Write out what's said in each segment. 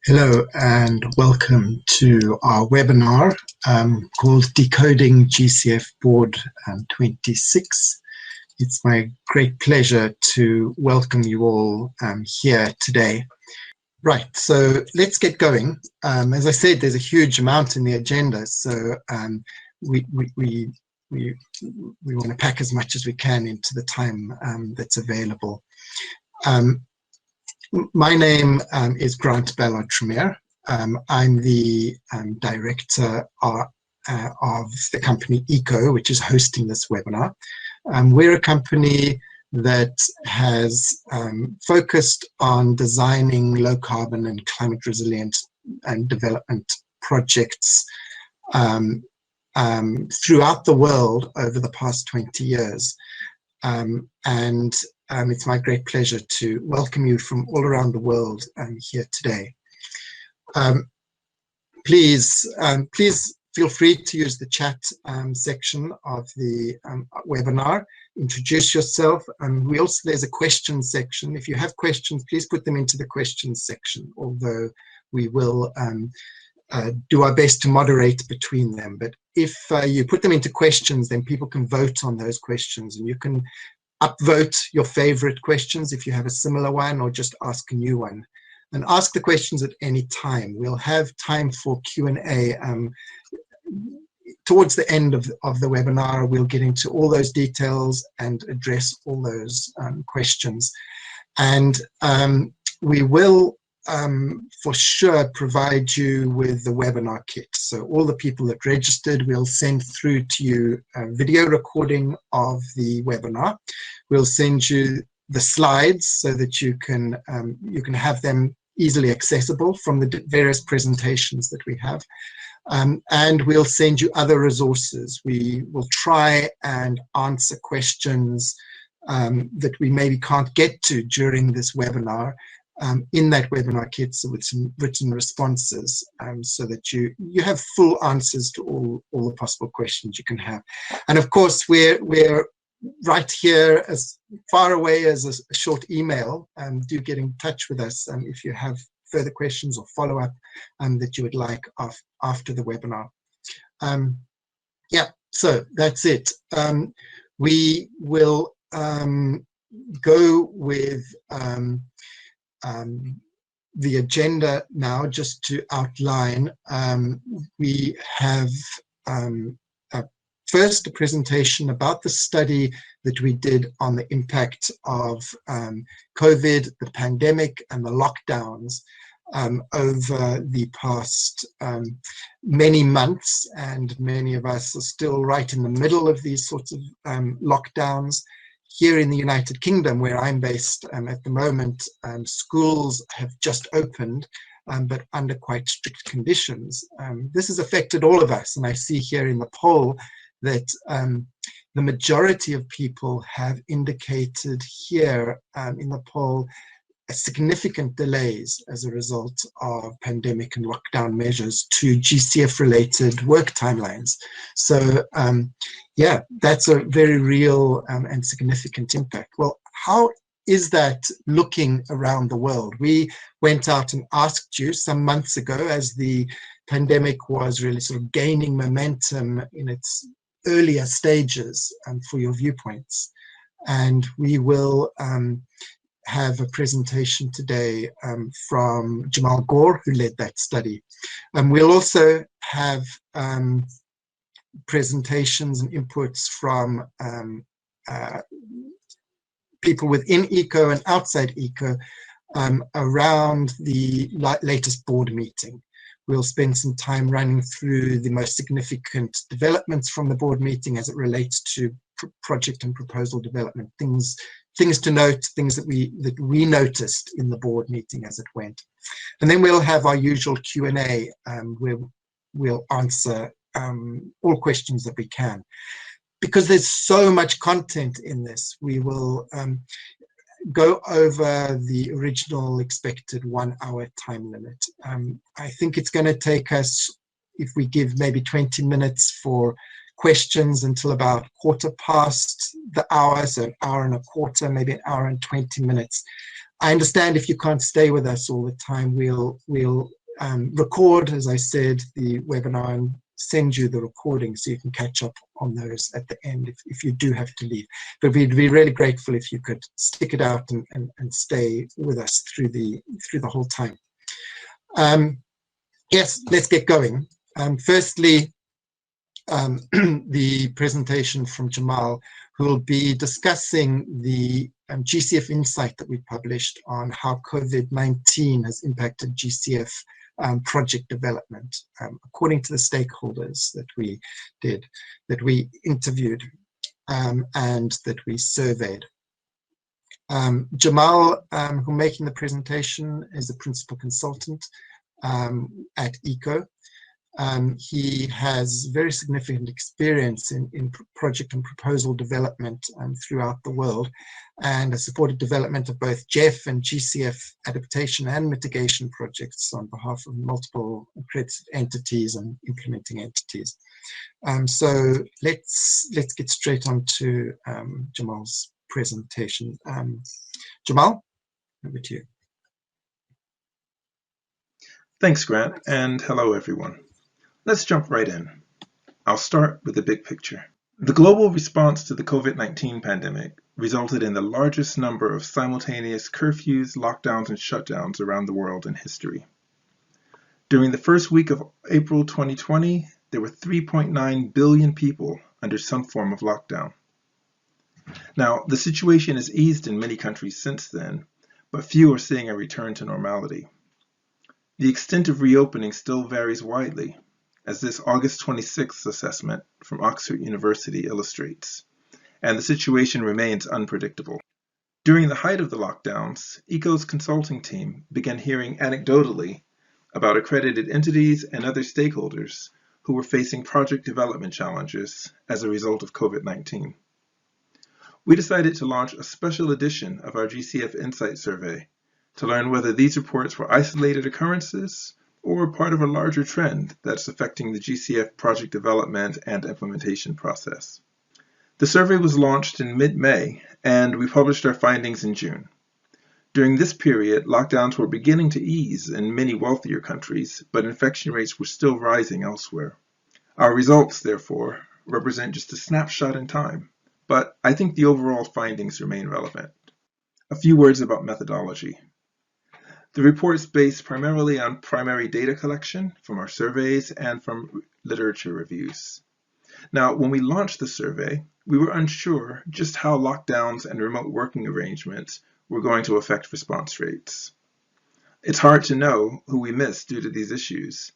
Hello and welcome to our webinar called Decoding GCF B.26. It's my great pleasure to welcome you all here today. Right, so let's get going. As I said, there's a huge amount in the agenda, so we want to pack as much as we can into the time that's available. My name is Grant Ballard-Tremere. I'm the director of the company ECO, which is hosting this webinar. We're a company that has focused on designing low carbon and climate resilient and development projects throughout the world over the past 20 years. It's my great pleasure to welcome you from all around the world here today. Please feel free to use the chat section of the webinar. Introduce yourself. There's a questions section. If you have questions, please put them into the questions section, although we will do our best to moderate between them. But if you put them into questions, then people can vote on those questions, and you can upvote your favorite questions if you have a similar one, or just ask a new one. And ask the questions at any time. We'll have time for Q&A towards the end of the webinar. We'll get into all those details and address all those questions. And we will for sure provide you with the webinar kit. So all the people that registered, we'll send through to you a video recording of the webinar. We'll send you the slides so that you can have them easily accessible from the various presentations that we have. And we'll send you other resources. We will try and answer questions that we maybe can't get to during this webinar in that webinar kit, so with some written responses, so that you have full answers to all the possible questions you can have. And of course, we're right here, as far away as a short email. Do get in touch with us if you have further questions or follow-up that you would like after the webinar. Yeah, so that's it. We will go with the agenda now, just to outline. We have first a presentation about the study that we did on the impact of COVID, the pandemic, and the lockdowns over the past many months, and many of us are still right in the middle of these sorts of lockdowns. Here in the United Kingdom, where I'm based at the moment, schools have just opened, but under quite strict conditions. This has affected all of us, and I see here in the poll that the majority of people have indicated here in the poll significant delays as a result of pandemic and lockdown measures to GCF-related work timelines. So yeah, that's a very real and significant impact. Well, how is that looking around the world? We went out and asked you some months ago, as the pandemic was really sort of gaining momentum in its earlier stages, for your viewpoints. And we will have a presentation today from Jamal Gore, who led that study. We'll also have presentations and inputs from people within ECO and outside ECO around the latest board meeting. We'll spend some time running through the most significant developments from the board meeting as it relates to project and proposal development, things to note, things that we noticed in the board meeting as it went. And then we'll have our usual Q&A where we'll answer all questions that we can. Because there's so much content in this, we will go over the original expected 1 hour time limit. I think it's going to take us, if we give maybe 20 minutes for questions, until about 1/4 the hour, so 1 hour and a quarter, maybe 1 hour and 20 minutes. I understand if you can't stay with us all the time, we'll record, as I said, the webinar and send you the recording so you can catch up on those at the end if you do have to leave. But we'd be really grateful if you could stick it out and stay with us through the whole time. Yes, let's get going. Firstly, the presentation from Jamal, who will be discussing the GCF insight that we published on how COVID-19 has impacted GCF project development, according to the stakeholders that we interviewed and that we surveyed. Jamal, who making the presentation, is a principal consultant at ECO. He has very significant experience in project and proposal development throughout the world, and has supported development of both GEF and GCF adaptation and mitigation projects on behalf of multiple accredited entities and implementing entities. So let's get straight on to Jamal's presentation. Jamal, over to you. Thanks, Grant, and hello, everyone. Let's jump right in. I'll start with the big picture. The global response to the COVID-19 pandemic resulted in the largest number of simultaneous curfews, lockdowns, and shutdowns around the world in history. During the first week of April 2020, there were 3.9 billion people under some form of lockdown. Now, the situation has eased in many countries since then, but few are seeing a return to normality. The extent of reopening still varies widely, as this August 26th assessment from Oxford University illustrates, and the situation remains unpredictable. During the height of the lockdowns, ECO's consulting team began hearing anecdotally about accredited entities and other stakeholders who were facing project development challenges as a result of COVID-19. We decided to launch a special edition of our GCF Insight Survey to learn whether these reports were isolated occurrences or part of a larger trend that's affecting the GCF project development and implementation process. The survey was launched in mid-May, and we published our findings in June. During this period, lockdowns were beginning to ease in many wealthier countries, but infection rates were still rising elsewhere. Our results, therefore, represent just a snapshot in time, but I think the overall findings remain relevant. A few words about methodology. The report is based primarily on primary data collection from our surveys and from literature reviews. Now, when we launched the survey, we were unsure just how lockdowns and remote working arrangements were going to affect response rates. It's hard to know who we missed due to these issues,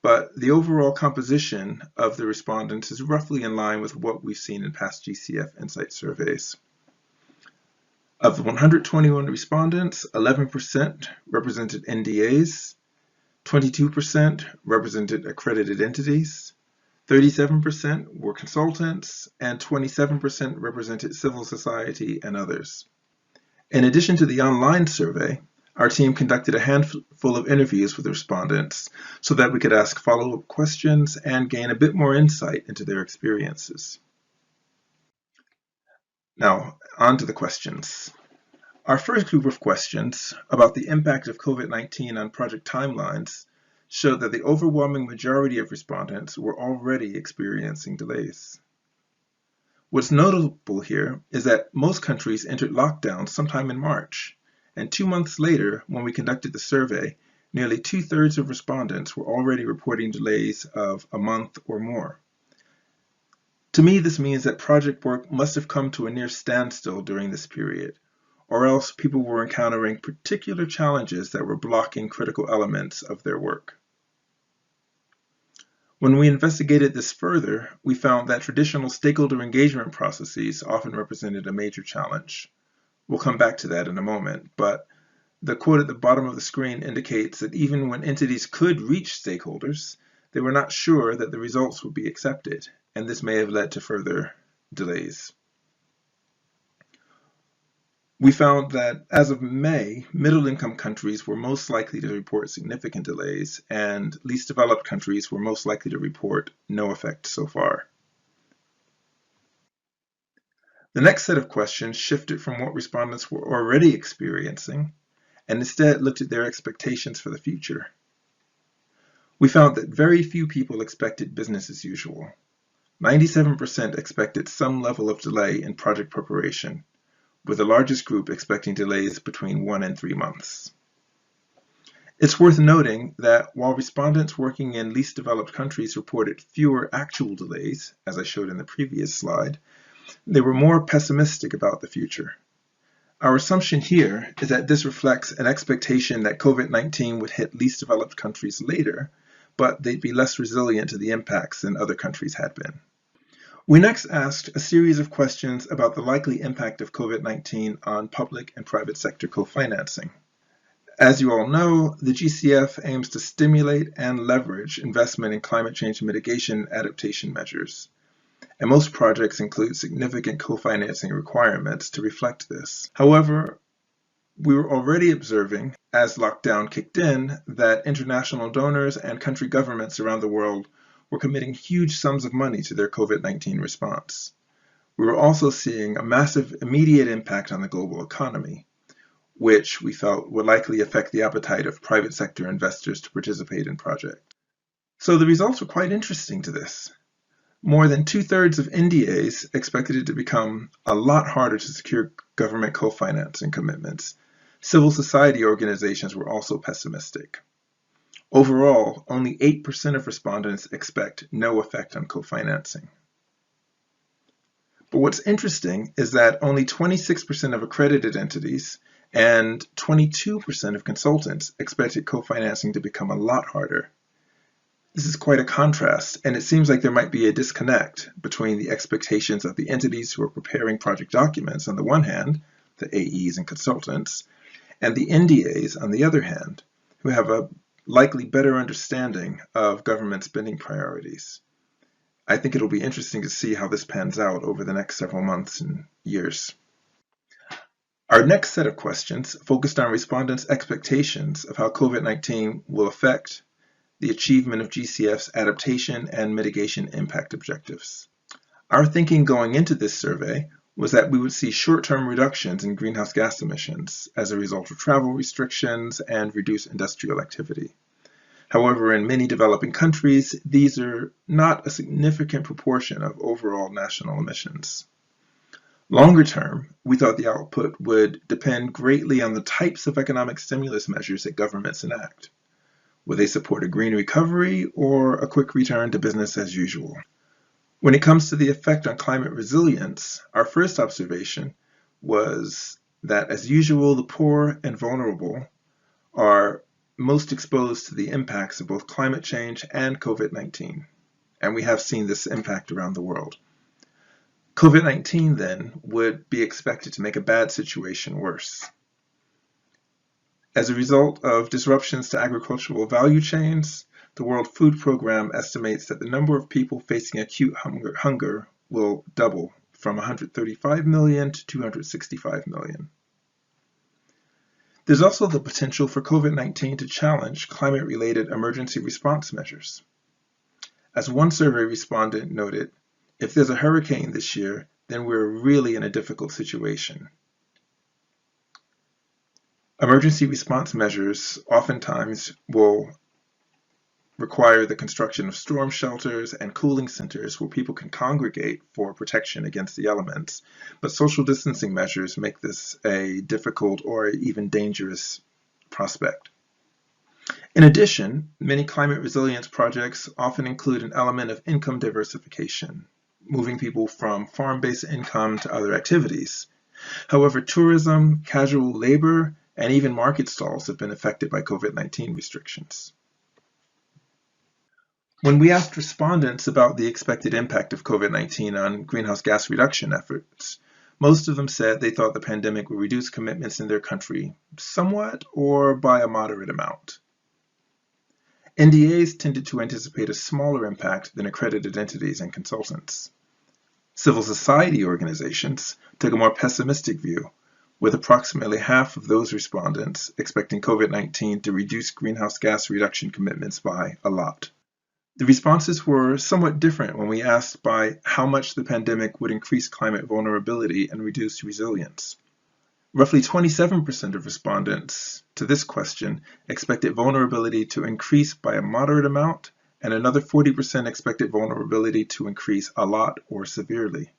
but the overall composition of the respondents is roughly in line with what we've seen in past GCF Insight surveys. Of the 121 respondents, 11% represented NDAs, 22% represented accredited entities, 37% were consultants, and 27% represented civil society and others. In addition to the online survey, our team conducted a handful of interviews with the respondents so that we could ask follow-up questions and gain a bit more insight into their experiences. Now, on to the questions. Our first group of questions about the impact of COVID-19 on project timelines showed that the overwhelming majority of respondents were already experiencing delays. What's notable here is that most countries entered lockdown sometime in March, and 2 months later, when we conducted the survey, nearly 2/3 of respondents were already reporting delays of a month or more. To me, this means that project work must have come to a near standstill during this period, or else people were encountering particular challenges that were blocking critical elements of their work. When we investigated this further, we found that traditional stakeholder engagement processes often represented a major challenge. We'll come back to that in a moment, but the quote at the bottom of the screen indicates that even when entities could reach stakeholders, they were not sure that the results would be accepted, and this may have led to further delays. We found that as of May, middle-income countries were most likely to report significant delays, and least developed countries were most likely to report no effect so far. The next set of questions shifted from what respondents were already experiencing, and instead looked at their expectations for the future. We found that very few people expected business as usual. 97% expected some level of delay in project preparation, with the largest group expecting delays between 1 and 3 months. It's worth noting that while respondents working in least developed countries reported fewer actual delays, as I showed in the previous slide, they were more pessimistic about the future. Our assumption here is that this reflects an expectation that COVID-19 would hit least developed countries later, but they'd be less resilient to the impacts than other countries had been. We next asked a series of questions about the likely impact of COVID-19 on public and private sector co-financing. As you all know, the GCF aims to stimulate and leverage investment in climate change mitigation adaptation measures, and most projects include significant co-financing requirements to reflect this. However, we were already observing, as lockdown kicked in, that international donors and country governments around the world were committing huge sums of money to their COVID-19 response. We were also seeing a massive immediate impact on the global economy, which we felt would likely affect the appetite of private sector investors to participate in projects. So the results were quite interesting to this. More than 2/3 of NDAs expected it to become a lot harder to secure government co-financing commitments. Civil society organizations were also pessimistic. Overall, only 8% of respondents expect no effect on co-financing. But what's interesting is that only 26% of accredited entities and 22% of consultants expected co-financing to become a lot harder. This is quite a contrast, and it seems like there might be a disconnect between the expectations of the entities who are preparing project documents on the one hand, the AEs and consultants, and the NDAs on the other hand, who have a likely better understanding of government spending priorities. I think it'll be interesting to see how this pans out over the next several months and years. Our next set of questions focused on respondents' expectations of how COVID-19 will affect the achievement of GCF's adaptation and mitigation impact objectives. Our thinking going into this survey was that we would see short-term reductions in greenhouse gas emissions as a result of travel restrictions and reduced industrial activity. However, in many developing countries, these are not a significant proportion of overall national emissions. Longer term, we thought the output would depend greatly on the types of economic stimulus measures that governments enact. Will they support a green recovery or a quick return to business as usual? When it comes to the effect on climate resilience, our first observation was that, as usual, the poor and vulnerable are most exposed to the impacts of both climate change and COVID-19, and we have seen this impact around the world. COVID-19 then would be expected to make a bad situation worse. As a result of disruptions to agricultural value chains, the World Food Programme estimates that the number of people facing acute hunger will double from 135 million to 265 million. There's also the potential for COVID-19 to challenge climate-related emergency response measures. As one survey respondent noted, if there's a hurricane this year, then we're really in a difficult situation. Emergency response measures oftentimes will require the construction of storm shelters and cooling centers where people can congregate for protection against the elements, but social distancing measures make this a difficult or even dangerous prospect. In addition, many climate resilience projects often include an element of income diversification, moving people from farm-based income to other activities. However, tourism, casual labor, and even market stalls have been affected by COVID-19 restrictions. When we asked respondents about the expected impact of COVID-19 on greenhouse gas reduction efforts, most of them said they thought the pandemic would reduce commitments in their country somewhat or by a moderate amount. NDAs tended to anticipate a smaller impact than accredited entities and consultants. Civil society organizations took a more pessimistic view, with approximately half of those respondents expecting COVID-19 to reduce greenhouse gas reduction commitments by a lot. The responses were somewhat different when we asked by how much the pandemic would increase climate vulnerability and reduce resilience. Roughly 27% of respondents to this question expected vulnerability to increase by a moderate amount, and another 40% expected vulnerability to increase a lot or severely.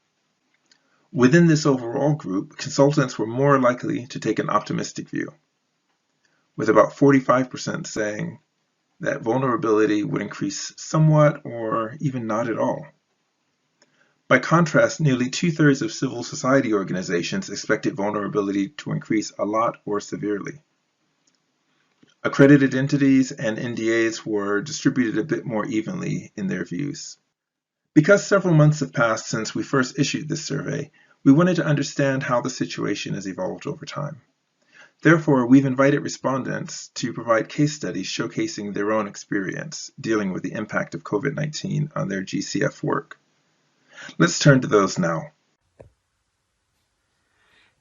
Within this overall group, consultants were more likely to take an optimistic view, with about 45% saying that vulnerability would increase somewhat or even not at all. By contrast, nearly 2/3 of civil society organizations expected vulnerability to increase a lot or severely. Accredited entities and NDAs were distributed a bit more evenly in their views. Because several months have passed since we first issued this survey, we wanted to understand how the situation has evolved over time. Therefore, we've invited respondents to provide case studies showcasing their own experience dealing with the impact of COVID-19 on their GCF work. Let's turn to those now.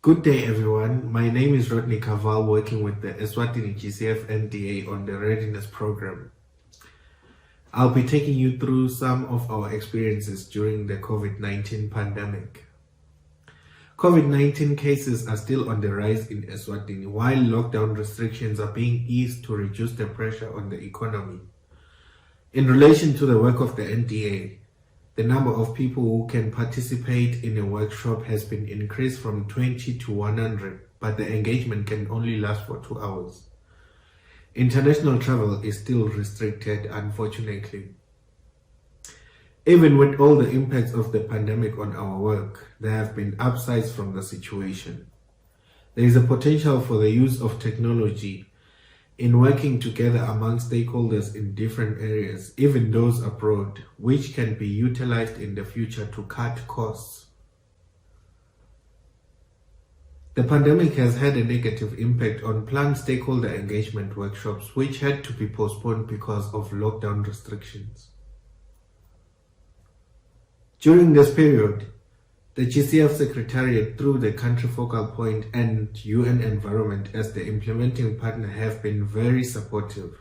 Good day, everyone. My name is Rodney Kaval, working with the Eswatini GCF NDA on the Readiness Program. I'll be taking you through some of our experiences during the COVID-19 pandemic. COVID-19 cases are still on the rise in Eswatini, while lockdown restrictions are being eased to reduce the pressure on the economy. In relation to the work of the NDA, the number of people who can participate in a workshop has been increased from 20 to 100, but the engagement can only last for 2 hours. International travel is still restricted, unfortunately. Even with all the impacts of the pandemic on our work, there have been upsides from the situation. There is a potential for the use of technology in working together among stakeholders in different areas, even those abroad, which can be utilized in the future to cut costs. The pandemic has had a negative impact on planned stakeholder engagement workshops, which had to be postponed because of lockdown restrictions. During this period, the GCF Secretariat, through the Country Focal Point and UN Environment as the implementing partner, have been very supportive.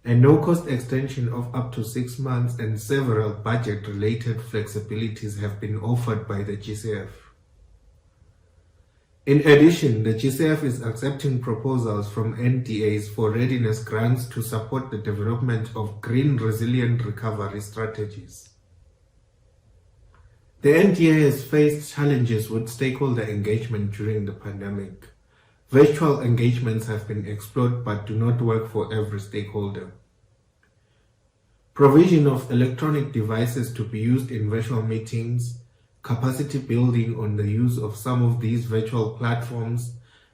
A no-cost extension of up to 6 months and several budget-related flexibilities have been offered by the GCF. In addition, the GCF is accepting proposals from NDAs for readiness grants to support the development of green resilient recovery strategies. The NDA has faced challenges with stakeholder engagement during the pandemic. Virtual engagements have been explored but do not work for every stakeholder. Provision of electronic devices to be used in virtual meetings, capacity building on the use of some of these virtual platforms,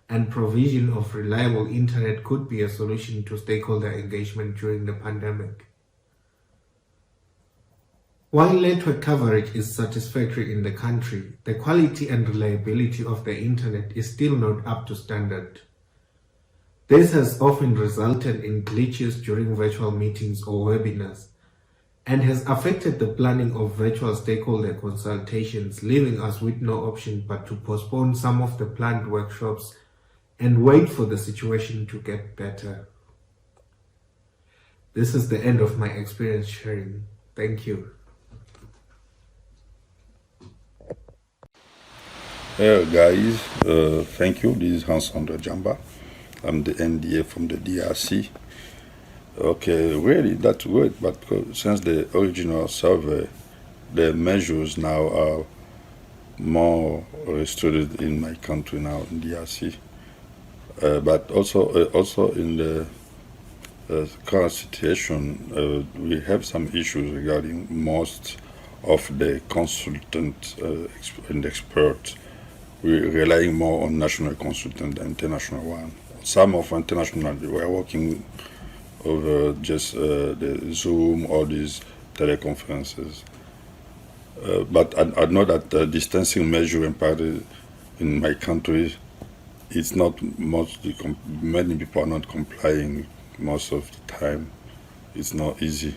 and provision of reliable internet could be a solution to stakeholder engagement during the pandemic. While network coverage is satisfactory in the country, the quality and reliability of the internet is still not up to standard. This has often resulted in glitches during virtual meetings or webinars, and has affected the planning of virtual stakeholder consultations, leaving us with no option but to postpone some of the planned workshops and wait for the situation to get better. This is the end of my experience sharing. Thank you. Hey guys, thank you. This is Hans-Andre Jamba. I'm the NDA from the DRC. Okay, really, that's good, but since the original survey, the measures now are more restricted in my country now, in DRC. But also in the current situation, we have some issues regarding most of the consultants and experts. We're relying more on national consultant than international one. Some of international, we are working over just the Zoom or these teleconferences. But I know that the distancing measure imparted in my country, it's not mostly, many people are not complying most of the time. It's not easy.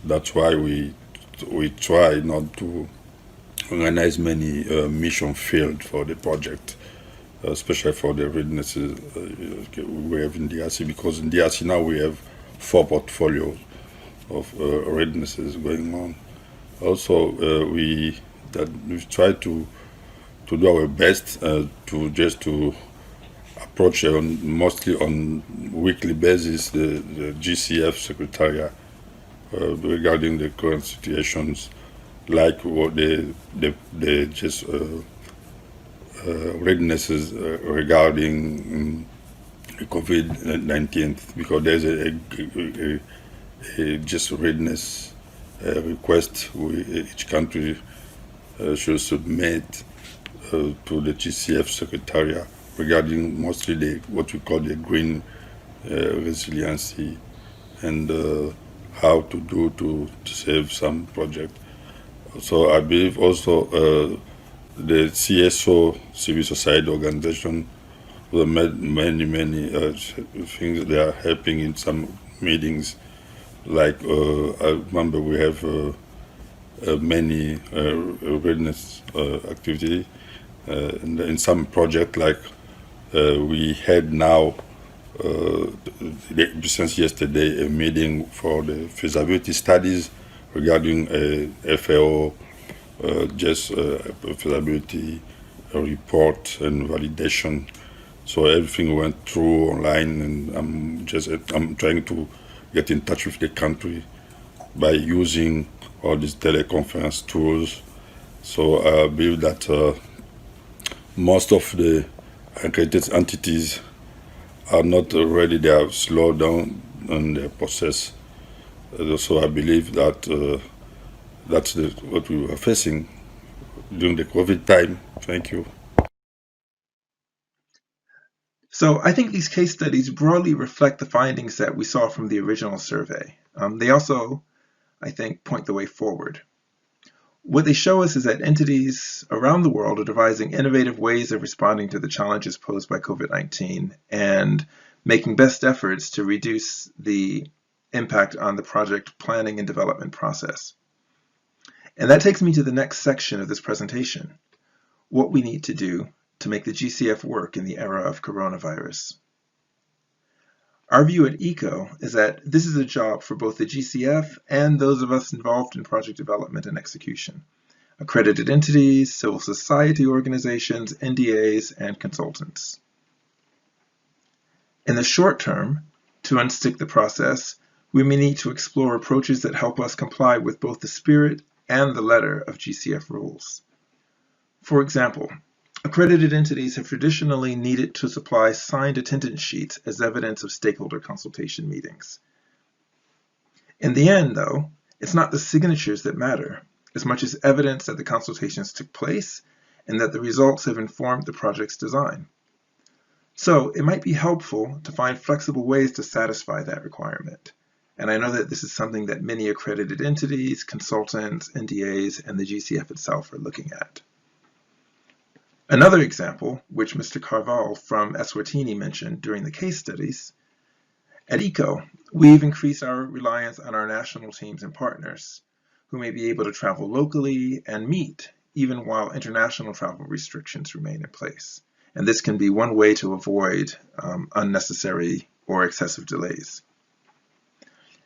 That's why we try not to organize many mission field for the project, especially for the readiness we have in DRC, because in DRC now we have 4 portfolios of readiness going on. Also, we try to to do our best to approach mostly on weekly basis the GCF Secretariat regarding the current situations, like what they just readiness regarding COVID-19, because there's a just readiness request each country should submit to the GCF Secretariat regarding mostly what we call the green resiliency and how to do to save some project. So I believe also the CSO, civil society organization, many things they are helping in some meetings. Like I remember we have many readiness activity in some project, like we had now since yesterday a meeting for the feasibility studies regarding FAO feasibility report and validation. So everything went through online, and I'm trying to get in touch with the country by using all these teleconference tools. So I believe that most of the accredited entities are not ready; they have slowed down on their process. So I believe that that's what we were facing during the COVID time. Thank you. So I think these case studies broadly reflect the findings that we saw from the original survey. They also, I think, point the way forward. What they show us is that entities around the world are devising innovative ways of responding to the challenges posed by COVID-19 and making best efforts to reduce the impact on the project planning and development process. And that takes me to the next section of this presentation, what we need to do to make the GCF work in the era of coronavirus. Our view at ECO is that this is a job for both the GCF and those of us involved in project development and execution, accredited entities, civil society organizations, NDAs, and consultants. In the short term, to unstick the process, we may need to explore approaches that help us comply with both the spirit and the letter of GCF rules. For example, accredited entities have traditionally needed to supply signed attendance sheets as evidence of stakeholder consultation meetings. In the end, though, it's not the signatures that matter, as much as evidence that the consultations took place and that the results have informed the project's design. So it might be helpful to find flexible ways to satisfy that requirement. And I know that this is something that many accredited entities, consultants, NDAs, and the GCF itself are looking at. Another example, which Mr. Carval from Eswatini mentioned during the case studies, at ECO, we've increased our reliance on our national teams and partners, who may be able to travel locally and meet, even while international travel restrictions remain in place. And this can be one way to avoid unnecessary or excessive delays.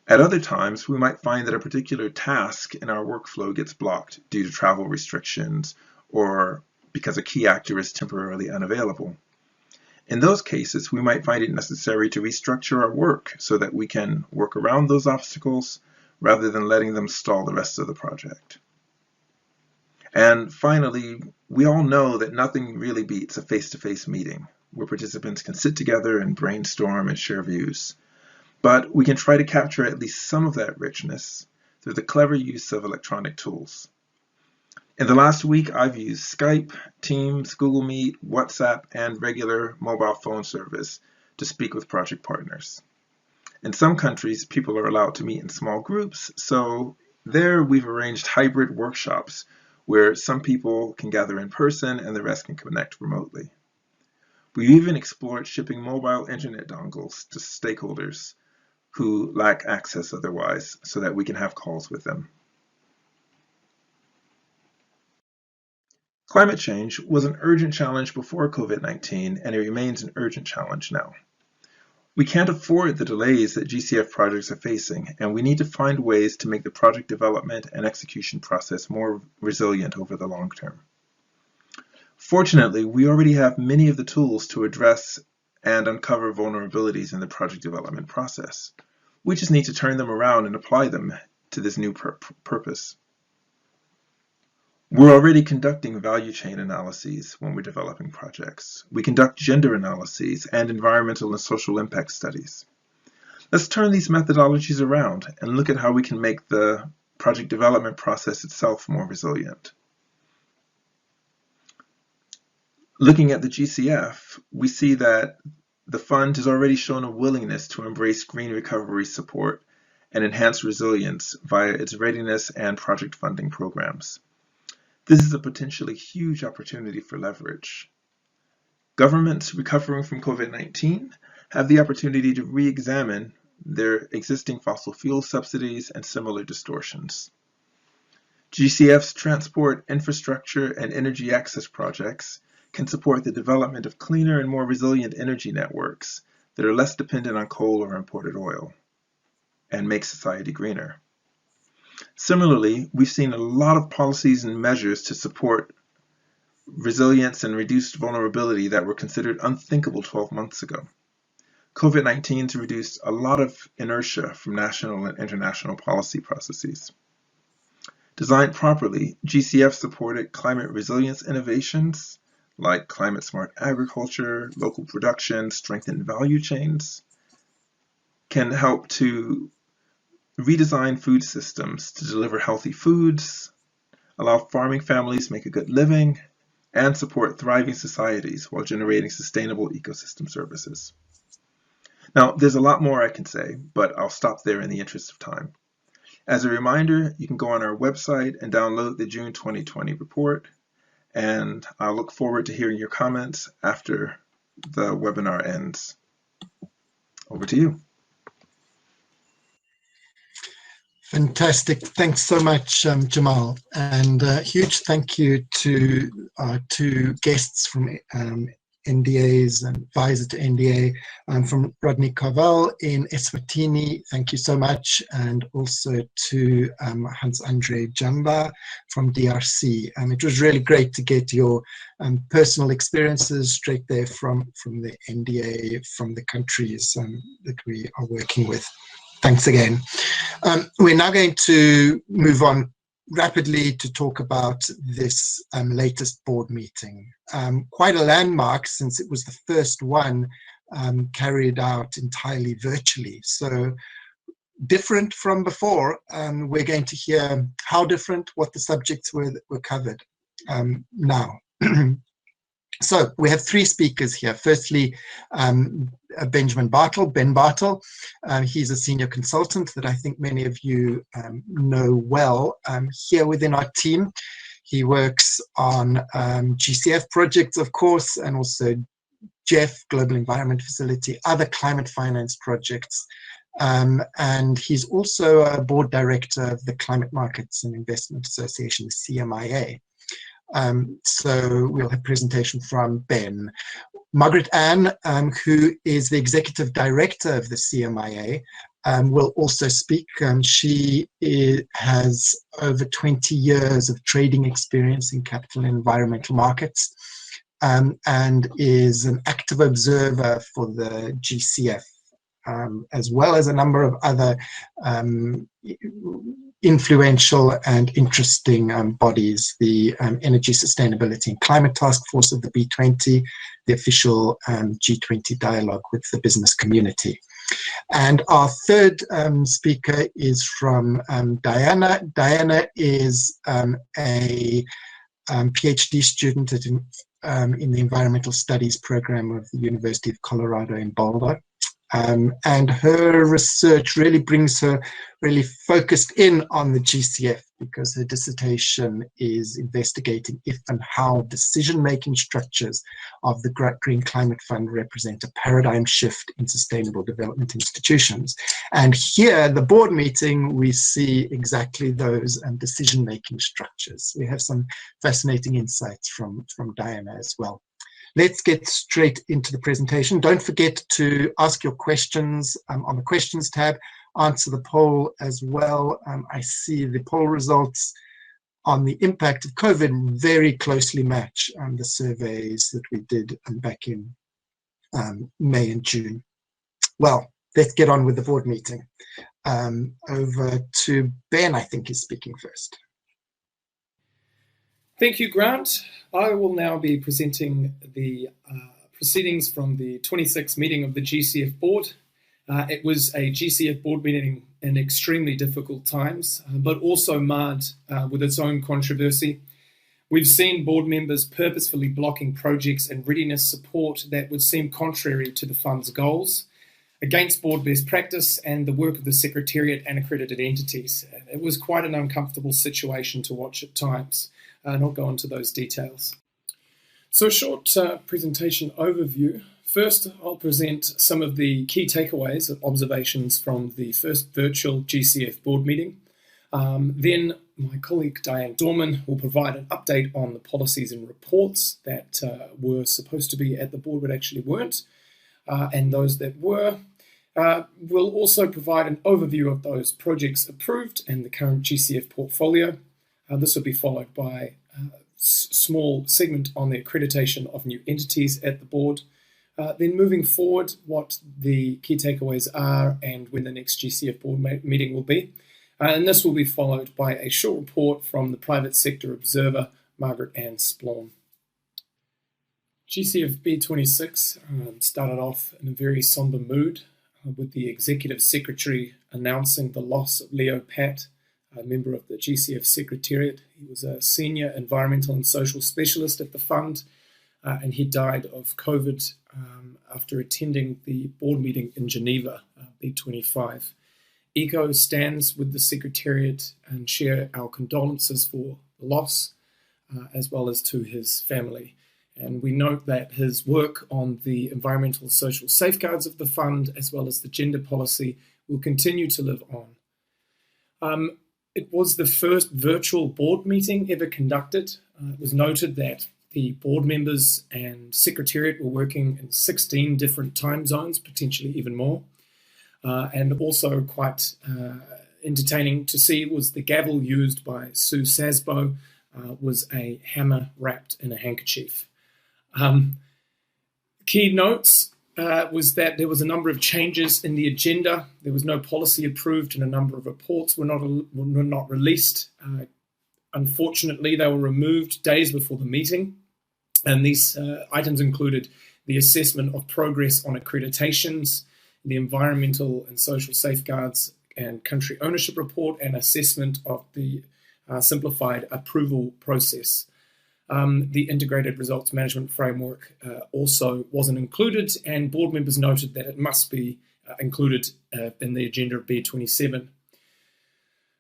At other times, we might find that a particular task in our workflow gets blocked due to travel restrictions or because a key actor is temporarily unavailable. In those cases, we might find it necessary to restructure our work so that we can work around those obstacles rather than letting them stall the rest of the project. And finally, we all know that nothing really beats a face-to-face meeting where participants can sit together and brainstorm and share views. But we can try to capture at least some of that richness through the clever use of electronic tools. In the last week, I've used Skype, Teams, Google Meet, WhatsApp, and regular mobile phone service to speak with project partners. In some countries, people are allowed to meet in small groups, so there we've arranged hybrid workshops where some people can gather in person and the rest can connect remotely. We've even explored shipping mobile internet dongles to stakeholders who lack access otherwise so that we can have calls with them. Climate change was an urgent challenge before COVID-19, and it remains an urgent challenge now. We can't afford the delays that GCF projects are facing, and we need to find ways to make the project development and execution process more resilient over the long term. Fortunately, we already have many of the tools to address and uncover vulnerabilities in the project development process. We just need to turn them around and apply them to this new purpose. We're already conducting value chain analyses when we're developing projects. We conduct gender analyses and environmental and social impact studies. Let's turn these methodologies around and look at how we can make the project development process itself more resilient. Looking at the GCF, we see that the fund has already shown a willingness to embrace green recovery support and enhance resilience via its readiness and project funding programs. This is a potentially huge opportunity for leverage. Governments recovering from COVID-19 have the opportunity to re-examine their existing fossil fuel subsidies and similar distortions. GCF's transport, infrastructure, and energy access projects can support the development of cleaner and more resilient energy networks that are less dependent on coal or imported oil and make society greener. Similarly, we've seen a lot of policies and measures to support resilience and reduced vulnerability that were considered unthinkable 12 months ago. COVID-19 has reduced a lot of inertia from national and international policy processes. Designed properly, GCF supported climate resilience innovations like climate smart agriculture, local production, strengthened value chains, can help to redesign food systems to deliver healthy foods, allow farming families to make a good living, and support thriving societies while generating sustainable ecosystem services. Now, there's a lot more I can say, but I'll stop there in the interest of time. As a reminder, you can go on our website and download the June 2020 report, and I look forward to hearing your comments after the webinar ends. Over to you. Fantastic. Thanks so much, Jamal. And a huge thank you to our two guests from NDAs and advisor to NDA, from Rodney Carvel in Eswatini. Thank you so much. And also to Hans-Andre Jamba from DRC. It was really great to get your personal experiences straight there from the NDA, from the countries that we are working with. Thanks again. We're now going to move on rapidly to talk about this latest board meeting. Quite a landmark, since it was the first one carried out entirely virtually. So different from before. We're going to hear how different, what the subjects were that were covered now. So we have three speakers here. Firstly, Benjamin Bartle, Ben Bartle. He's a senior consultant that I think many of you know well here within our team. He works on GCF projects, of course, and also GEF, Global Environment Facility, other climate finance projects. And he's also a board director of the Climate Markets and Investment Association, the CMIA. So we'll have a presentation from Ben. Margaret-Ann, who is the executive director of the CMIA, will also speak. She has over 20 years of trading experience in capital and environmental markets, and is an active observer for the GCF, as well as a number of other influential and interesting bodies, the Energy Sustainability and Climate Task Force of the B20, the official G20 dialogue with the business community. And our third speaker is from Diana. Diana is a PhD student in the Environmental Studies program of the University of Colorado in Boulder. And her research really brings her really focused in on the GCF, because her dissertation is investigating if and how decision-making structures of the Green Climate Fund represent a paradigm shift in sustainable development institutions. And here, the board meeting, we see exactly those decision-making structures. We have some fascinating insights from Diana as well. Let's get straight into the presentation. Don't forget to ask your questions on the questions tab, answer the poll as well. I see the poll results on the impact of COVID very closely match the surveys that we did back in May and June. Well, let's get on with the board meeting. Over to Ben, I think, is speaking first. Thank you, Grant. I will now be presenting the proceedings from the 26th meeting of the GCF board. It was a GCF board meeting in extremely difficult times, but also marred with its own controversy. We've seen board members purposefully blocking projects and readiness support that would seem contrary to the fund's goals, against board best practice and the work of the Secretariat and accredited entities. It was quite an uncomfortable situation to watch at times, and I'll go into those details. So a short presentation overview. First, I'll present some of the key takeaways and observations from the first virtual GCF board meeting. Then my colleague Diane Dorman will provide an update on the policies and reports that were supposed to be at the board but actually weren't, and those that were. We'll also provide an overview of those projects approved and the current GCF portfolio. This will be followed by a small segment on the accreditation of new entities at the board. Then moving forward, what the key takeaways are and when the next GCF board meeting will be. And this will be followed by a short report from the private sector observer, Margaret-Ann Splawn. GCF B.26 started off in a very somber mood with the Executive Secretary announcing the loss of Leo Pat, a member of the GCF Secretariat. He was a senior environmental and social specialist at the fund, and he died of COVID after attending the board meeting in Geneva, B25. ECO stands with the Secretariat and share our condolences for the loss, as well as to his family. And we note that his work on the environmental and social safeguards of the fund, as well as the gender policy, will continue to live on. It was the first virtual board meeting ever conducted. It was noted that the board members and Secretariat were working in 16 different time zones, potentially even more. And also quite entertaining to see was the gavel used by Sue Sasbo was a hammer wrapped in a handkerchief. Key notes was that there was a number of changes in the agenda. There was no policy approved and a number of reports were not released. Unfortunately, they were removed days before the meeting. And these items included the assessment of progress on accreditations, the environmental and social safeguards and country ownership report, and assessment of the simplified approval process. The integrated results management framework also wasn't included, and board members noted that it must be included in the agenda of B27.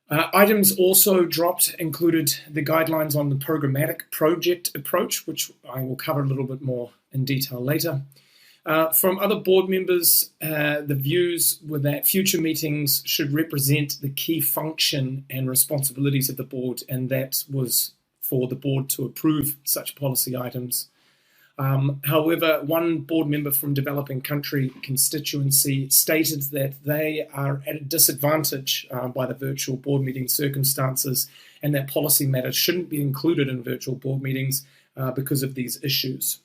Items also dropped included the guidelines on the programmatic project approach, which I will cover a little bit more in detail later. From other board members, the views were that future meetings should represent the key function and responsibilities of the board, and that was for the board to approve such policy items. However, one board member from developing country constituency stated that they are at a disadvantage by the virtual board meeting circumstances, and that policy matters shouldn't be included in virtual board meetings because of these issues.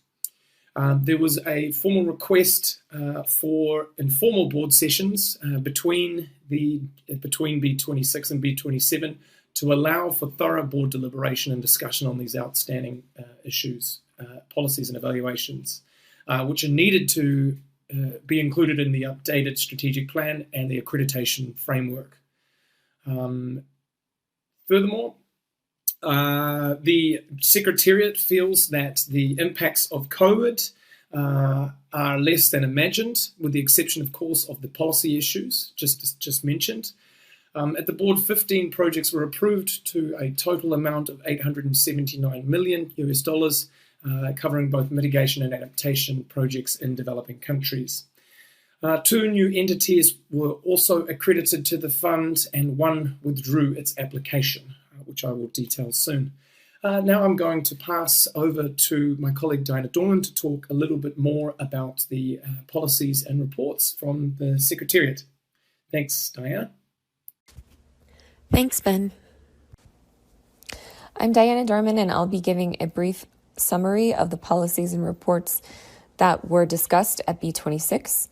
There was a formal request for informal board sessions between B26 and B27 to allow for thorough board deliberation and discussion on these outstanding issues, policies and evaluations, which are needed to be included in the updated strategic plan and the accreditation framework. Furthermore, the Secretariat feels that the impacts of COVID are less than imagined, with the exception, of course, of the policy issues just mentioned. At the board, 15 projects were approved to a total amount of $879 million US, covering both mitigation and adaptation projects in developing countries. 2 new entities were also accredited to the fund, and 1 withdrew its application, which I will detail soon. Now I'm going to pass over to my colleague Diana Dorman to talk a little bit more about the policies and reports from the Secretariat. Thanks, Diana. Thanks, Ben. I'm Diana Dorman, and I'll be giving a brief summary of the policies and reports that were discussed at B26.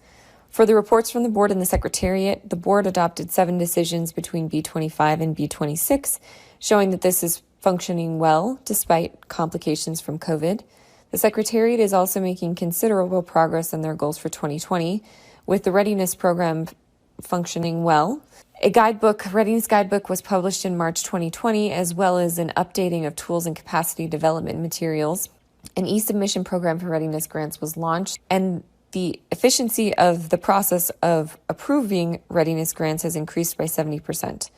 For the reports from the board and the Secretariat, the board adopted 7 decisions between B25 and B26, showing that this is functioning well despite complications from COVID. The Secretariat is also making considerable progress on their goals for 2020, with the readiness program functioning well. A readiness guidebook was published in March 2020, as well as an updating of tools and capacity development materials. An e-submission program for readiness grants was launched, and the efficiency of the process of approving readiness grants has increased by 70%.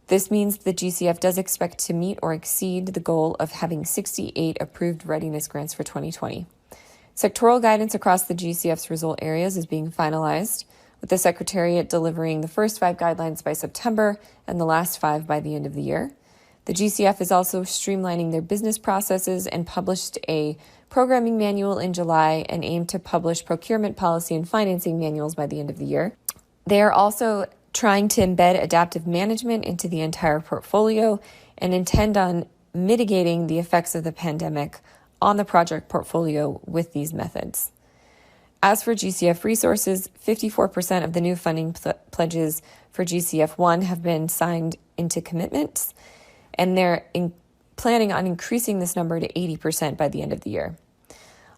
This means the GCF does expect to meet or exceed the goal of having 68 approved readiness grants for 2020. Sectoral guidance across the GCF's result areas is being finalized, with the Secretariat delivering the first 5 guidelines by September and the last 5 by the end of the year. The GCF is also streamlining their business processes and published a programming manual in July and aim to publish procurement policy and financing manuals by the end of the year. They are also trying to embed adaptive management into the entire portfolio and intend on mitigating the effects of the pandemic on the project portfolio with these methods. As for GCF resources, 54% of the new funding pledges for GCF1 have been signed into commitments, and they're planning on increasing this number to 80% by the end of the year.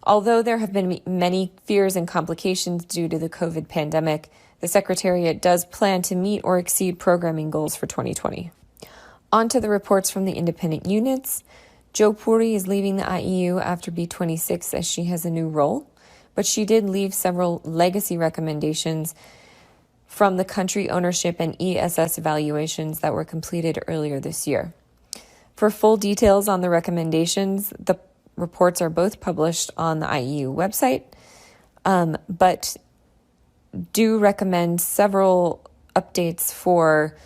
Although there have been many fears and complications due to the COVID pandemic, the Secretariat does plan to meet or exceed programming goals for 2020. On to the reports from the independent units. Jo Puri is leaving the IEU after B26 as she has a new role, but she did leave several legacy recommendations from the country ownership and ESS evaluations that were completed earlier this year. For full details on the recommendations, the reports are both published on the IEU website, but do recommend several updates for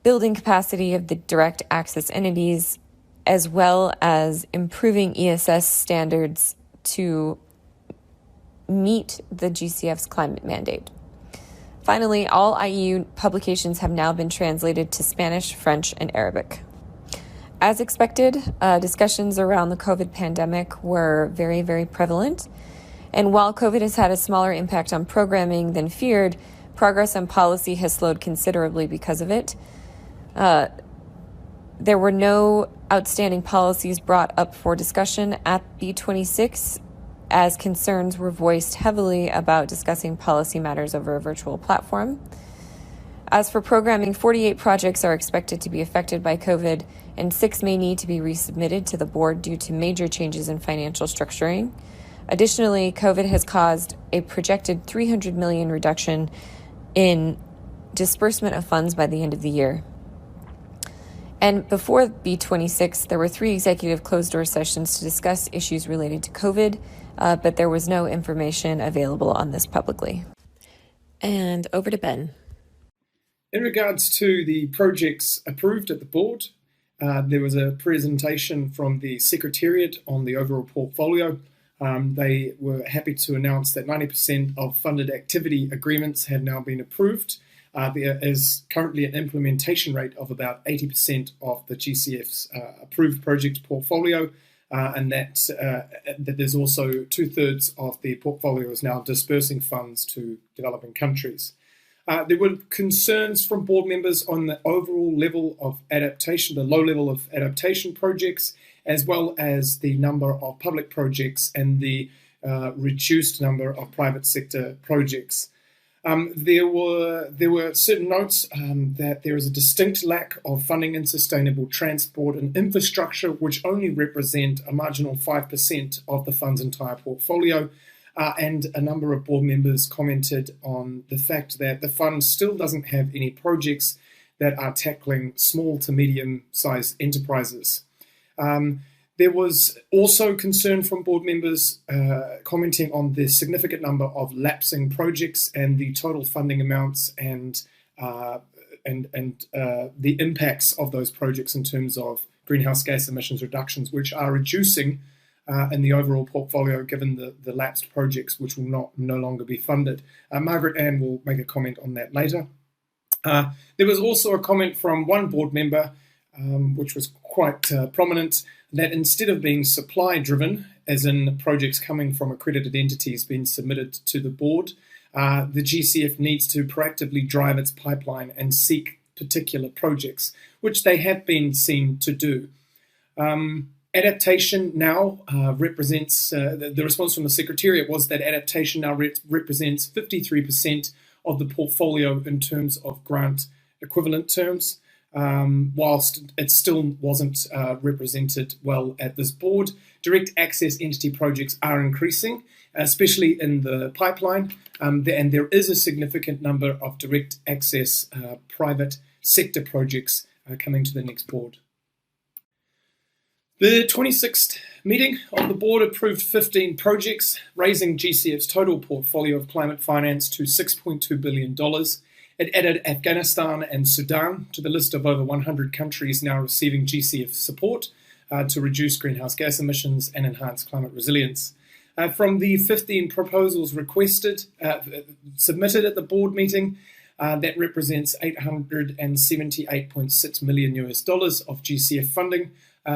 building capacity of the direct access entities, as well as improving ESS standards to meet the GCF's climate mandate. Finally, all IEU publications have now been translated to Spanish, French, and Arabic. As expected, discussions around the COVID pandemic were very, very prevalent. And while COVID has had a smaller impact on programming than feared, progress on policy has slowed considerably because of it. There were no outstanding policies brought up for discussion at B26, as concerns were voiced heavily about discussing policy matters over a virtual platform. As for programming, 48 projects are expected to be affected by COVID, and 6 may need to be resubmitted to the board due to major changes in financial structuring. Additionally, COVID has caused a projected $300 million reduction in disbursement of funds by the end of the year. And before B26, there were 3 executive closed-door sessions to discuss issues related to COVID, but there was no information available on this publicly. And over to Ben. In regards to the projects approved at the board, there was a presentation from the Secretariat on the overall portfolio. They were happy to announce that 90% of funded activity agreements have now been approved. There is currently an implementation rate of about 80% of the GCF's approved project portfolio, and that there's also 2/3 of the portfolio is now dispersing funds to developing countries. There were concerns from board members on the overall level of adaptation, the low level of adaptation projects, as well as the number of public projects and the reduced number of private sector projects. There were certain notes that there is a distinct lack of funding in sustainable transport and infrastructure, which only represent a marginal 5% of the fund's entire portfolio. And a number of board members commented on the fact that the fund still doesn't have any projects that are tackling small to medium-sized enterprises. There was also concern from board members commenting on the significant number of lapsing projects and the total funding amounts and the impacts of those projects in terms of greenhouse gas emissions reductions, which are reducing in the overall portfolio given the lapsed projects, which will no longer be funded. Margaret-Ann will make a comment on that later. There was also a comment from one board member which was quite prominent, that instead of being supply-driven, as in projects coming from accredited entities being submitted to the board, the GCF needs to proactively drive its pipeline and seek particular projects, which they have been seen to do. Adaptation now represents, the response from the Secretariat was that adaptation now represents 53% of the portfolio in terms of grant equivalent terms, whilst it still wasn't represented well at this board. Direct access entity projects are increasing, especially in the pipeline, and there is a significant number of direct access private sector projects coming to the next board. The 26th meeting of the board approved 15 projects, raising GCF's total portfolio of climate finance to $6.2 billion. It added Afghanistan and Sudan to the list of over 100 countries now receiving GCF support to reduce greenhouse gas emissions and enhance climate resilience. From the 15 proposals submitted at the board meeting, that represents $878.6 million of GCF funding,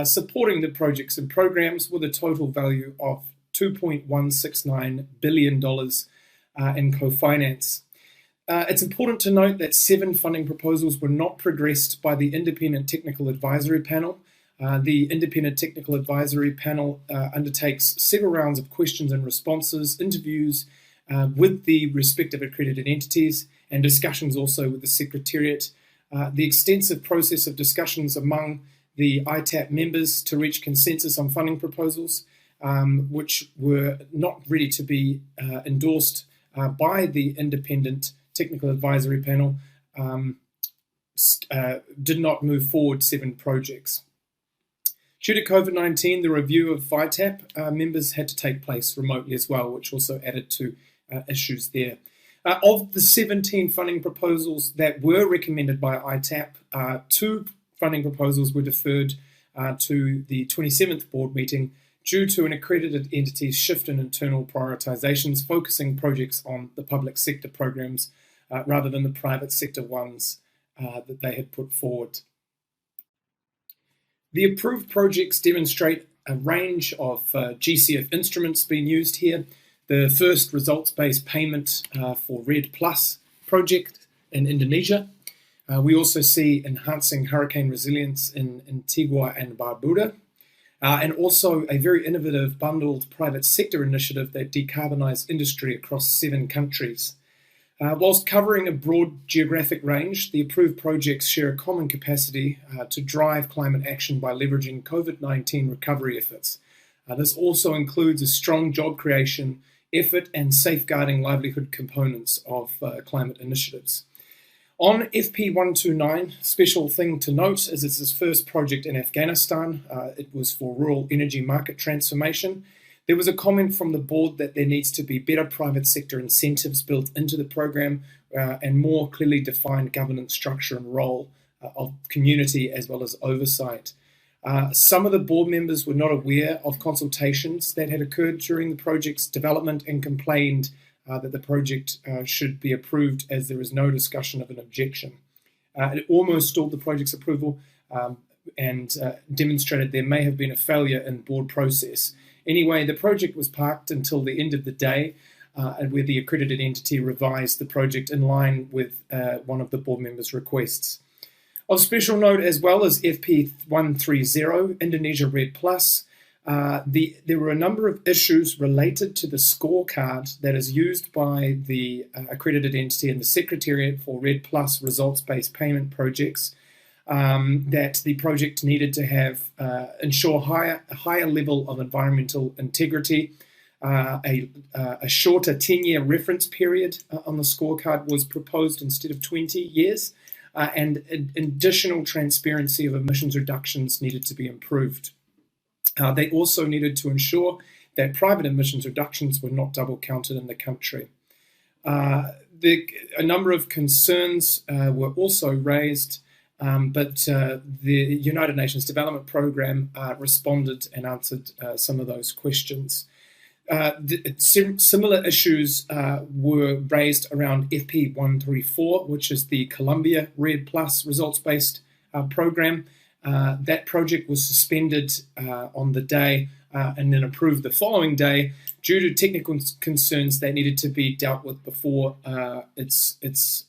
supporting the projects and programs with a total value of $2.169 billion in co-finance. It's important to note that 7 funding proposals were not progressed by the Independent Technical Advisory Panel. The Independent Technical Advisory Panel undertakes several rounds of questions and responses, interviews with the respective accredited entities, and discussions also with the Secretariat. The extensive process of discussions among the ITAP members to reach consensus on funding proposals, which were not ready to be endorsed by the Independent Technical Advisory Panel, did not move forward 7 projects. Due to COVID-19, the review of ITAP members had to take place remotely as well, which also added to issues there. Of the 17 funding proposals that were recommended by ITAP, 2 funding proposals were deferred to the 27th board meeting due to an accredited entity's shift in internal prioritizations, focusing projects on the public sector programs rather than the private sector ones that they had put forward. The approved projects demonstrate a range of GCF instruments being used here. The first results-based payment for RED Plus project in Indonesia. We also see enhancing hurricane resilience in Antigua and Barbuda, and also a very innovative bundled private sector initiative that decarbonized industry across 7 countries. Whilst covering a broad geographic range, the approved projects share a common capacity to drive climate action by leveraging COVID-19 recovery efforts. This also includes a strong job creation effort and safeguarding livelihood components of climate initiatives. On FP129, special thing to note is it's his first project in Afghanistan. It was for rural energy market transformation. There was a comment from the board that there needs to be better private sector incentives built into the program and more clearly defined governance structure and role of community as well as oversight. Some of the board members were not aware of consultations that had occurred during the project's development and complained that the project should be approved as there is no discussion of an objection. It almost stalled the project's approval and demonstrated there may have been a failure in board process. Anyway, the project was parked until the end of the day, where the accredited entity revised the project in line with one of the board members' requests. Of special note as well as FP130, Indonesia RED Plus, there were a number of issues related to the scorecard that is used by the accredited entity and the Secretariat for RED Plus results-based payment projects that the project needed to have ensure a higher level of environmental integrity. A shorter 10-year reference period on the scorecard was proposed instead of 20 years, and additional transparency of emissions reductions needed to be improved. They also needed to ensure that private emissions reductions were not double counted in the country. A number of concerns were also raised, but the United Nations Development Programme responded and answered some of those questions. Similar issues were raised around FP134, which is the Colombia RED Plus results-based program. That project was suspended on the day and then approved the following day due to technical concerns that needed to be dealt with before its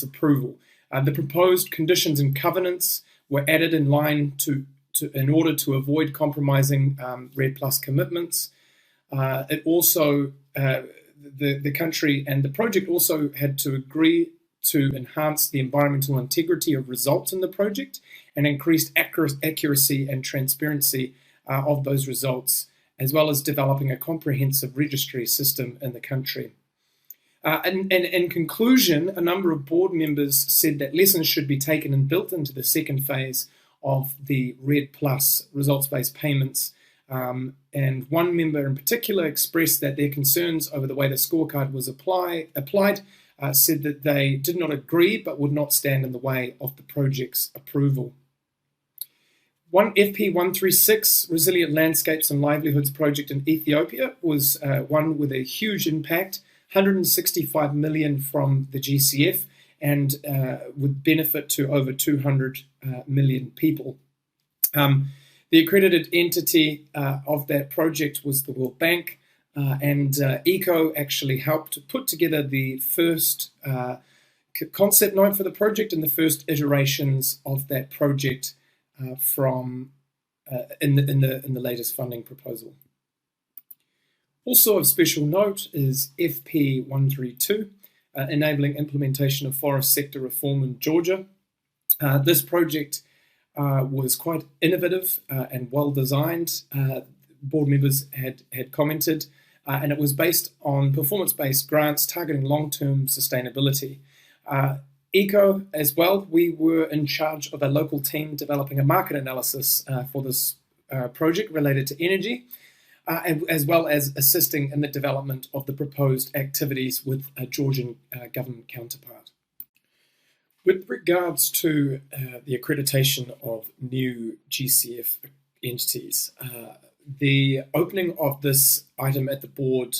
approval. The proposed conditions and covenants were added in line in order to avoid compromising REDD+ commitments. It also the country and the project also had to agree to enhance the environmental integrity of results in the project and increased accuracy and transparency of those results, as well as developing a comprehensive registry system in the country. And in conclusion, a number of board members said that lessons should be taken and built into the second phase of the REDD+ results-based payments. And one member in particular expressed that their concerns over the way the scorecard was applied, said that they did not agree but would not stand in the way of the project's approval. FP136, Resilient Landscapes and Livelihoods project in Ethiopia, was one with a huge impact, 165 million from the GCF, and would benefit to over 200 million people. The accredited entity of that project was the World Bank, and ECO actually helped put together the first concept note for the project and the first iterations of that project from in the latest funding proposal. Also of special note is FP132, enabling implementation of forest sector reform in Georgia. This project was quite innovative and well designed. Board members had commented, and it was based on performance-based grants targeting long-term sustainability. ECO as well, we were in charge of a local team developing a market analysis for this project related to energy, and as well as assisting in the development of the proposed activities with a Georgian government counterpart. With regards to the accreditation of new GCF entities, the opening of this item at the board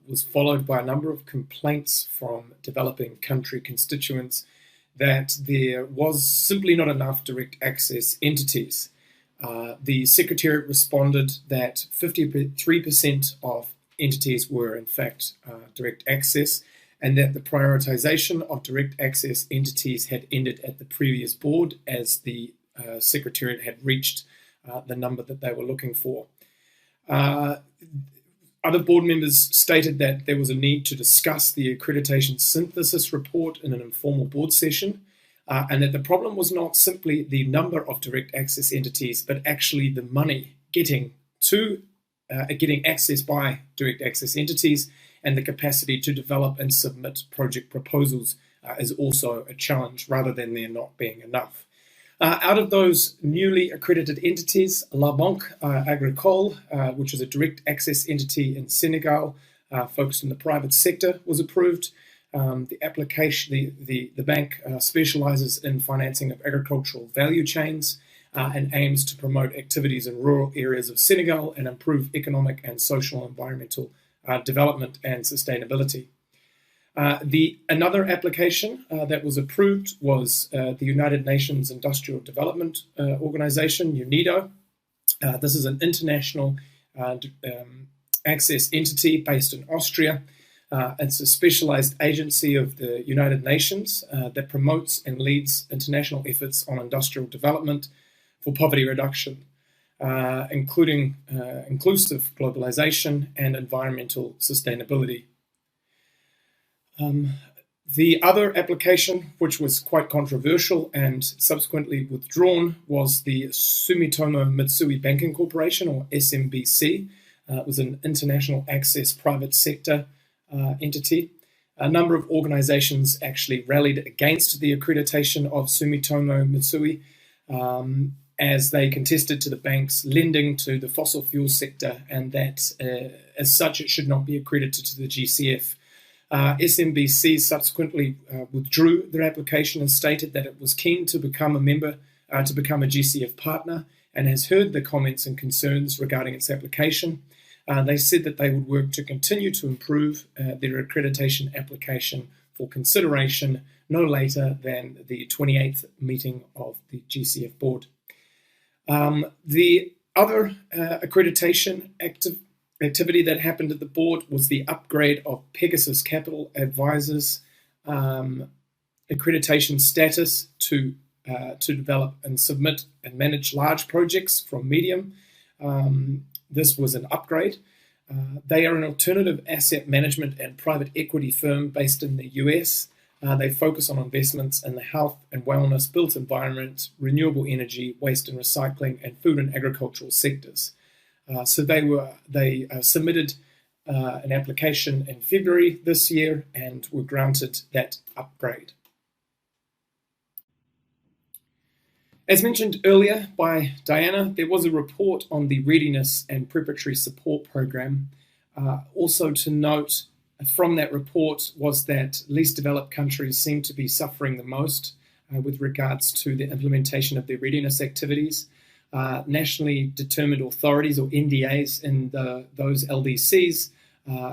was followed by a number of complaints from developing country constituents that there was simply not enough direct access entities. The Secretariat responded that 53% of entities were in fact direct access, and that the prioritization of direct access entities had ended at the previous board as the Secretariat had reached the number that they were looking for. Other board members stated that there was a need to discuss the accreditation synthesis report in an informal board session, and that the problem was not simply the number of direct access entities, but actually the money getting access by direct access entities, and the capacity to develop and submit project proposals is also a challenge, rather than there not being enough. Out of those newly accredited entities, La Banque Agricole, which is a direct access entity in Senegal, focused in the private sector, was approved. The application, the bank specializes in financing of agricultural value chains and aims to promote activities in rural areas of Senegal and improve economic and social environmental development and sustainability. Another application that was approved was the United Nations Industrial Development Organization, UNIDO. This is an international access entity based in Austria. It's a specialized agency of the United Nations that promotes and leads international efforts on industrial development for poverty reduction, including inclusive globalization and environmental sustainability. The other application, which was quite controversial and subsequently withdrawn, was the Sumitomo Mitsui Banking Corporation, or SMBC. It was an international access private sector entity. A number of organizations actually rallied against the accreditation of Sumitomo Mitsui as they contested to the bank's lending to the fossil fuel sector, and that as such it should not be accredited to the GCF. SMBC subsequently withdrew their application and stated that it was keen to become a member, to become a GCF partner, and has heard the comments and concerns regarding its application. They said that they would work to continue to improve their accreditation application for consideration no later than the 28th meeting of the GCF board. The other accreditation activity that happened at the board was the upgrade of Pegasus Capital Advisors accreditation status to develop and submit and manage large projects from medium. This was an upgrade. They are an alternative asset management and private equity firm based in the US. They focus on investments in the health and wellness, built environment, renewable energy, waste and recycling, and food and agricultural sectors. So they submitted an application in February this year and were granted that upgrade. As mentioned earlier by Diana, there was a report on the Readiness and Preparatory Support Program. Also to note from that report was that least developed countries seem to be suffering the most with regards to the implementation of their readiness activities. Nationally determined authorities, or NDAs, in those LDCs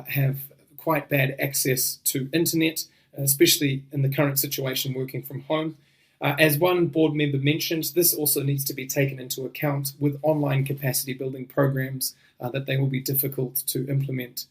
have quite bad access to internet, especially in the current situation working from home. As one board member mentioned, this also needs to be taken into account with online capacity building programs that they will be difficult to implement.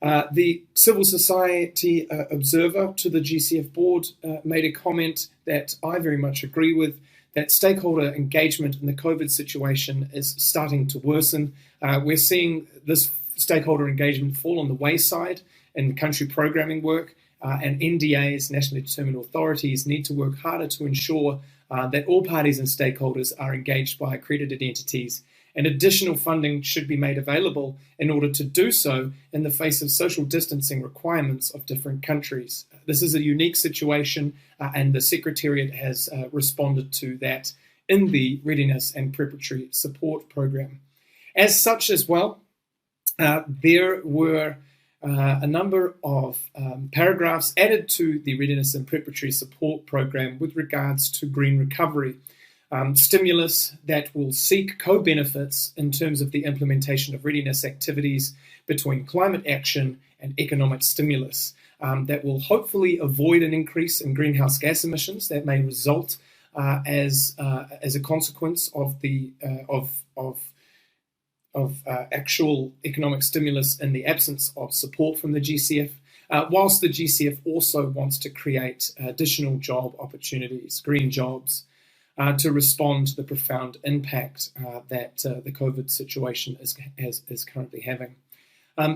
The civil society observer to the GCF board made a comment that I very much agree with, that stakeholder engagement in the COVID situation is starting to worsen. We're seeing this stakeholder engagement fall on the wayside in country programming work. And NDAs, nationally determined authorities, need to work harder to ensure that all parties and stakeholders are engaged by accredited entities, and additional funding should be made available in order to do so in the face of social distancing requirements of different countries. This is a unique situation, and the Secretariat has responded to that in the Readiness and Preparatory Support Program. As such as well, there were a number of paragraphs added to the Readiness and Preparatory Support Program with regards to green recovery, stimulus that will seek co-benefits in terms of the implementation of readiness activities between climate action and economic stimulus that will hopefully avoid an increase in greenhouse gas emissions that may result as a consequence of the actual economic stimulus in the absence of support from the GCF, whilst the GCF also wants to create additional job opportunities, green jobs, to respond to the profound impact that the COVID situation is currently having.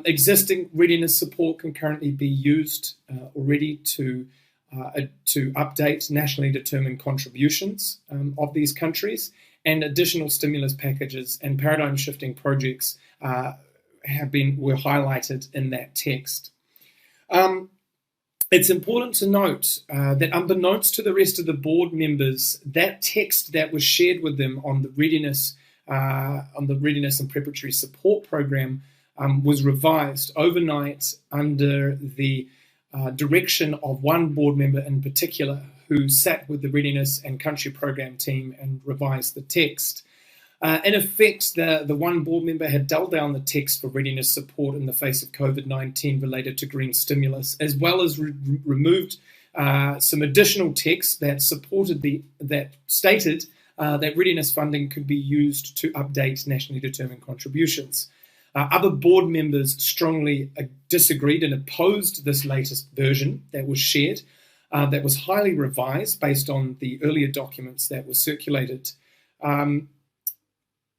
Existing readiness support can currently be used already to update nationally determined contributions of these countries, and additional stimulus packages and paradigm shifting projects were highlighted in that text. It's important to note that unbeknownst to the rest of the board members, that text that was shared with them on the Readiness and Preparatory Support Program was revised overnight under the direction of one board member in particular, who sat with the Readiness and Country Program team and revised the text. In effect, the one board member had dulled down the text for readiness support in the face of COVID-19 related to green stimulus, as well as removed some additional text that stated that readiness funding could be used to update nationally determined contributions. Other board members strongly disagreed and opposed this latest version that was shared, that was highly revised based on the earlier documents that were circulated.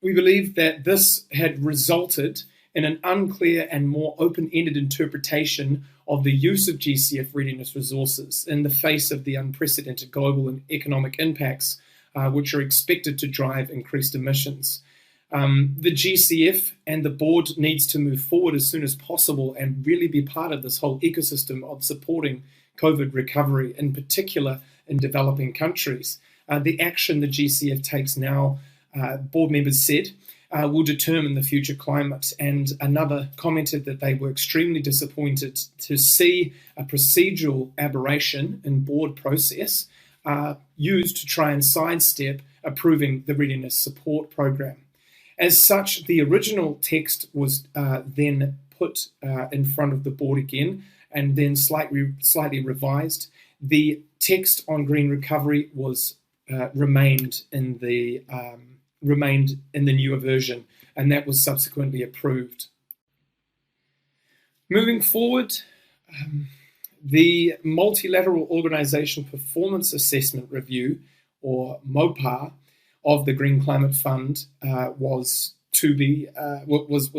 We believe that this had resulted in an unclear and more open-ended interpretation of the use of GCF readiness resources in the face of the unprecedented global and economic impacts which are expected to drive increased emissions. The GCF and the board needs to move forward as soon as possible and really be part of this whole ecosystem of supporting COVID recovery, in particular in developing countries. The action the GCF takes now, board members said, will determine the future climate. And another commented that they were extremely disappointed to see a procedural aberration in board process used to try and sidestep approving the Readiness Support Program. As such, the original text was then put in front of the board again and then slightly revised. the text on green recovery was remained in the newer version, and that was subsequently approved. Moving forward, the Multilateral Organization Performance Assessment Review, or MOPA, of the Green Climate Fund was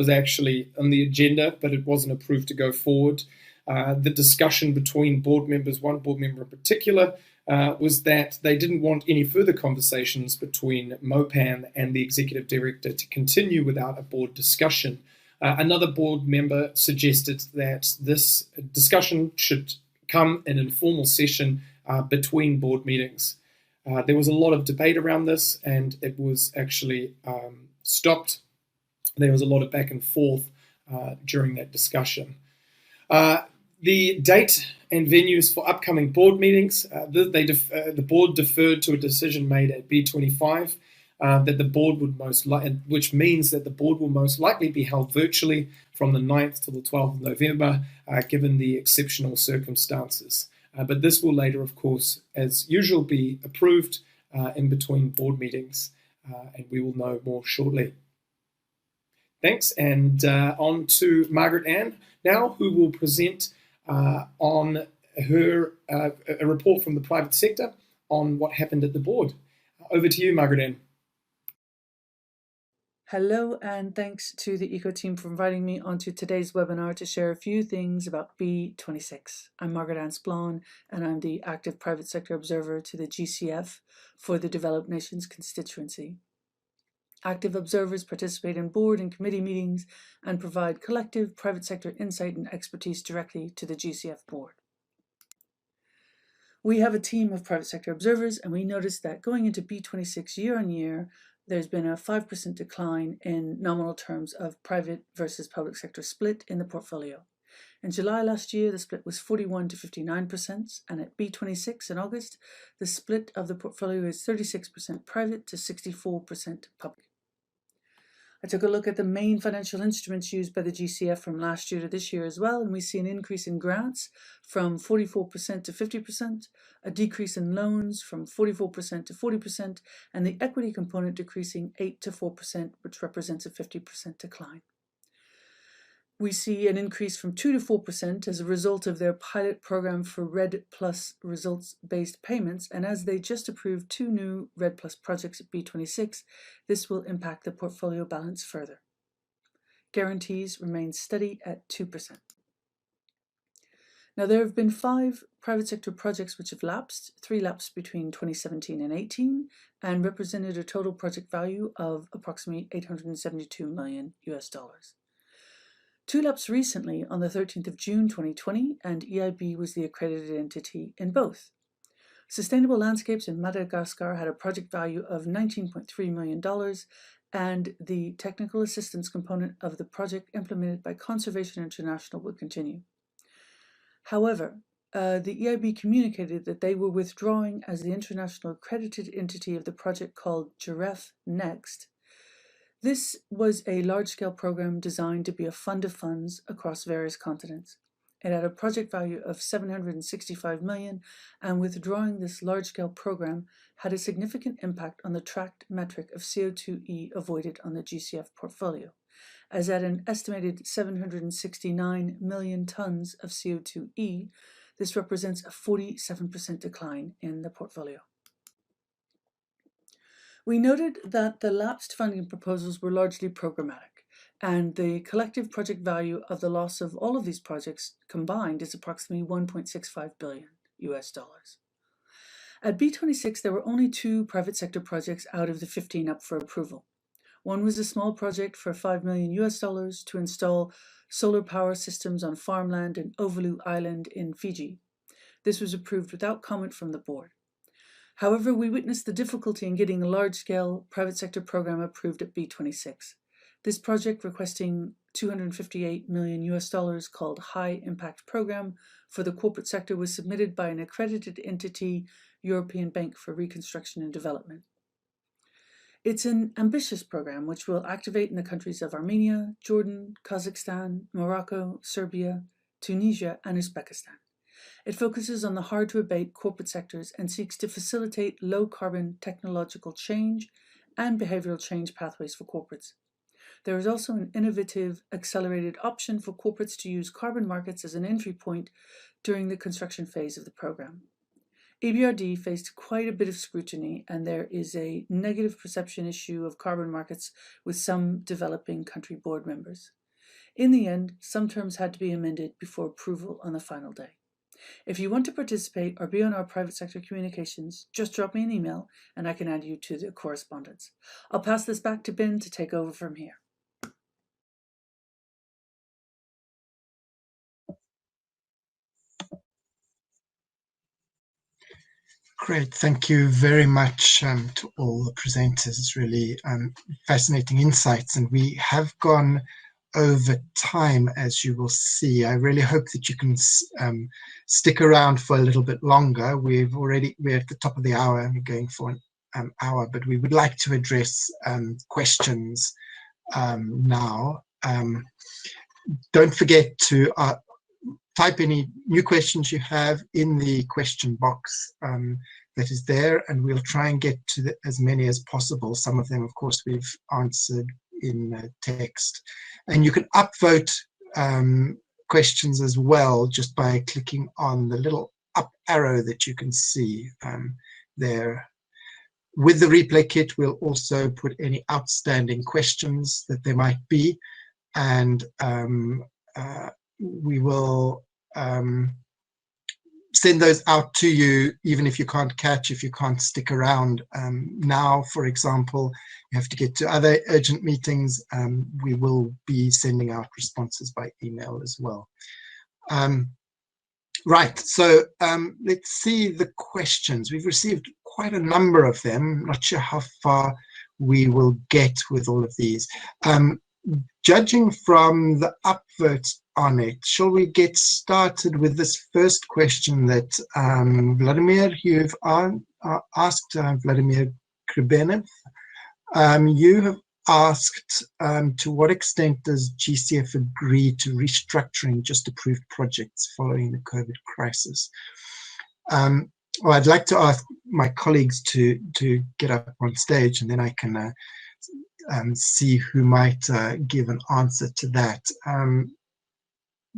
actually on the agenda, but it wasn't approved to go forward. The discussion between board members, one board member in particular, was that they didn't want any further conversations between MOPAN and the executive director to continue without a board discussion. Another board member suggested that this discussion should come in an informal session between board meetings. There was a lot of debate around this, and it was actually stopped. There was a lot of back and forth during that discussion. The date and venues for upcoming board meetings, the board deferred to a decision made at B25 that the board would which means that the board will most likely be held virtually from the 9th to the 12th of November, given the exceptional circumstances. But this will later, of course, as usual, be approved in between board meetings, and we will know more shortly. Thanks, and on to Margaret-Ann now, who will present on her a report from the private sector on what happened at the board. Over to you, Margaret-Ann. Hello, and thanks to the ECO team for inviting me onto today's webinar to share a few things about B26. I'm Margaret-Ann Splawn, and I'm the active private sector observer to the GCF for the Developed Nations constituency. Active observers participate in board and committee meetings and provide collective private sector insight and expertise directly to the GCF board. We have a team of private sector observers, and we noticed that going into B26 year on year, there's been a 5% decline in nominal terms of private versus public sector split in the portfolio. In July last year, the split was 41 to 59%, and at B26 in August, the split of the portfolio is 36% private to 64% public. I took a look at the main financial instruments used by the GCF from last year to this year as well, and we see an increase in grants from 44% to 50%, a decrease in loans from 44% to 40%, and the equity component decreasing 8 to 4%, which represents a 50% decline. We see an increase from 2 to 4% as a result of their pilot program for RED Plus results-based payments, and as they just approved 2 new RED Plus projects at B26, this will impact the portfolio balance further. Guarantees remain steady at 2%. Now, there have been 5 private sector projects which have lapsed, 3 lapsed between 2017 and 18, and represented a total project value of approximately $872 million. 2 lapsed recently on the 13th of June 2020, and EIB was the accredited entity in both. Sustainable Landscapes in Madagascar had a project value of $19.3 million, and the technical assistance component of the project implemented by Conservation International will continue. However, the EIB communicated that they were withdrawing as the international accredited entity of the project called Giraffe Next. This was a large-scale program designed to be a fund of funds across various continents. It had a project value of $765 million, and withdrawing this large-scale program had a significant impact on the tracked metric of CO2e avoided on the GCF portfolio, as at an estimated 769 million tons of CO2e, this represents a 47% decline in the portfolio. We noted that the lapsed funding proposals were largely programmatic, and the collective project value of the loss of all of these projects combined is approximately $1.65 billion. At B26, there were only 2 private sector projects out of the 15 up for approval. One was a small project for $5 million to install solar power systems on farmland in Ovalu Island in Fiji. This was approved without comment from the board. However, we witnessed the difficulty in getting a large-scale private sector program approved at B26. This project, requesting $258 million called High Impact Program for the corporate sector, was submitted by an accredited entity, European Bank for Reconstruction and Development. It's an ambitious program which will activate in the countries of Armenia, Jordan, Kazakhstan, Morocco, Serbia, Tunisia, and Uzbekistan. It focuses on the hard-to-abate corporate sectors and seeks to facilitate low-carbon technological change and behavioral change pathways for corporates. There is also an innovative accelerated option for corporates to use carbon markets as an entry point during the construction phase of the program. EBRD faced quite a bit of scrutiny, and there is a negative perception issue of carbon markets with some developing country board members. In the end, some terms had to be amended before approval on the final day. If you want to participate or be on our private sector communications, just drop me an email and I can add you to the correspondence. I'll pass this back to Ben to take over from here. Great, thank you very much to all the presenters. It's really fascinating insights, and we have gone over time, as you will see. I really hope that you can stick around for a little bit longer. We're at the top of the hour and we're going for an hour, but we would like to address questions now. Don't forget to type any new questions you have in the question box that is there, and we'll try and get to as many as possible. Some of them, of course, we've answered in text. And you can upvote questions as well just by clicking on the little up arrow that you can see there. With the replay kit, we'll also put any outstanding questions that there might be, and we will send those out to you, even if you can't stick around now, for example, you have to get to other urgent meetings. We will be sending out responses by email as well. Right, so let's see the questions. We've received quite a number of them. Not sure how far we will get with all of these. Judging from the upvotes on it, shall we get started with this first question that Vladimir, you've asked, Vladimir Kribenev. You have asked, to what extent does GCF agree to restructuring just approved projects following the COVID crisis? Well, I'd like to ask my colleagues to get up on stage, and then I can see who might give an answer to that.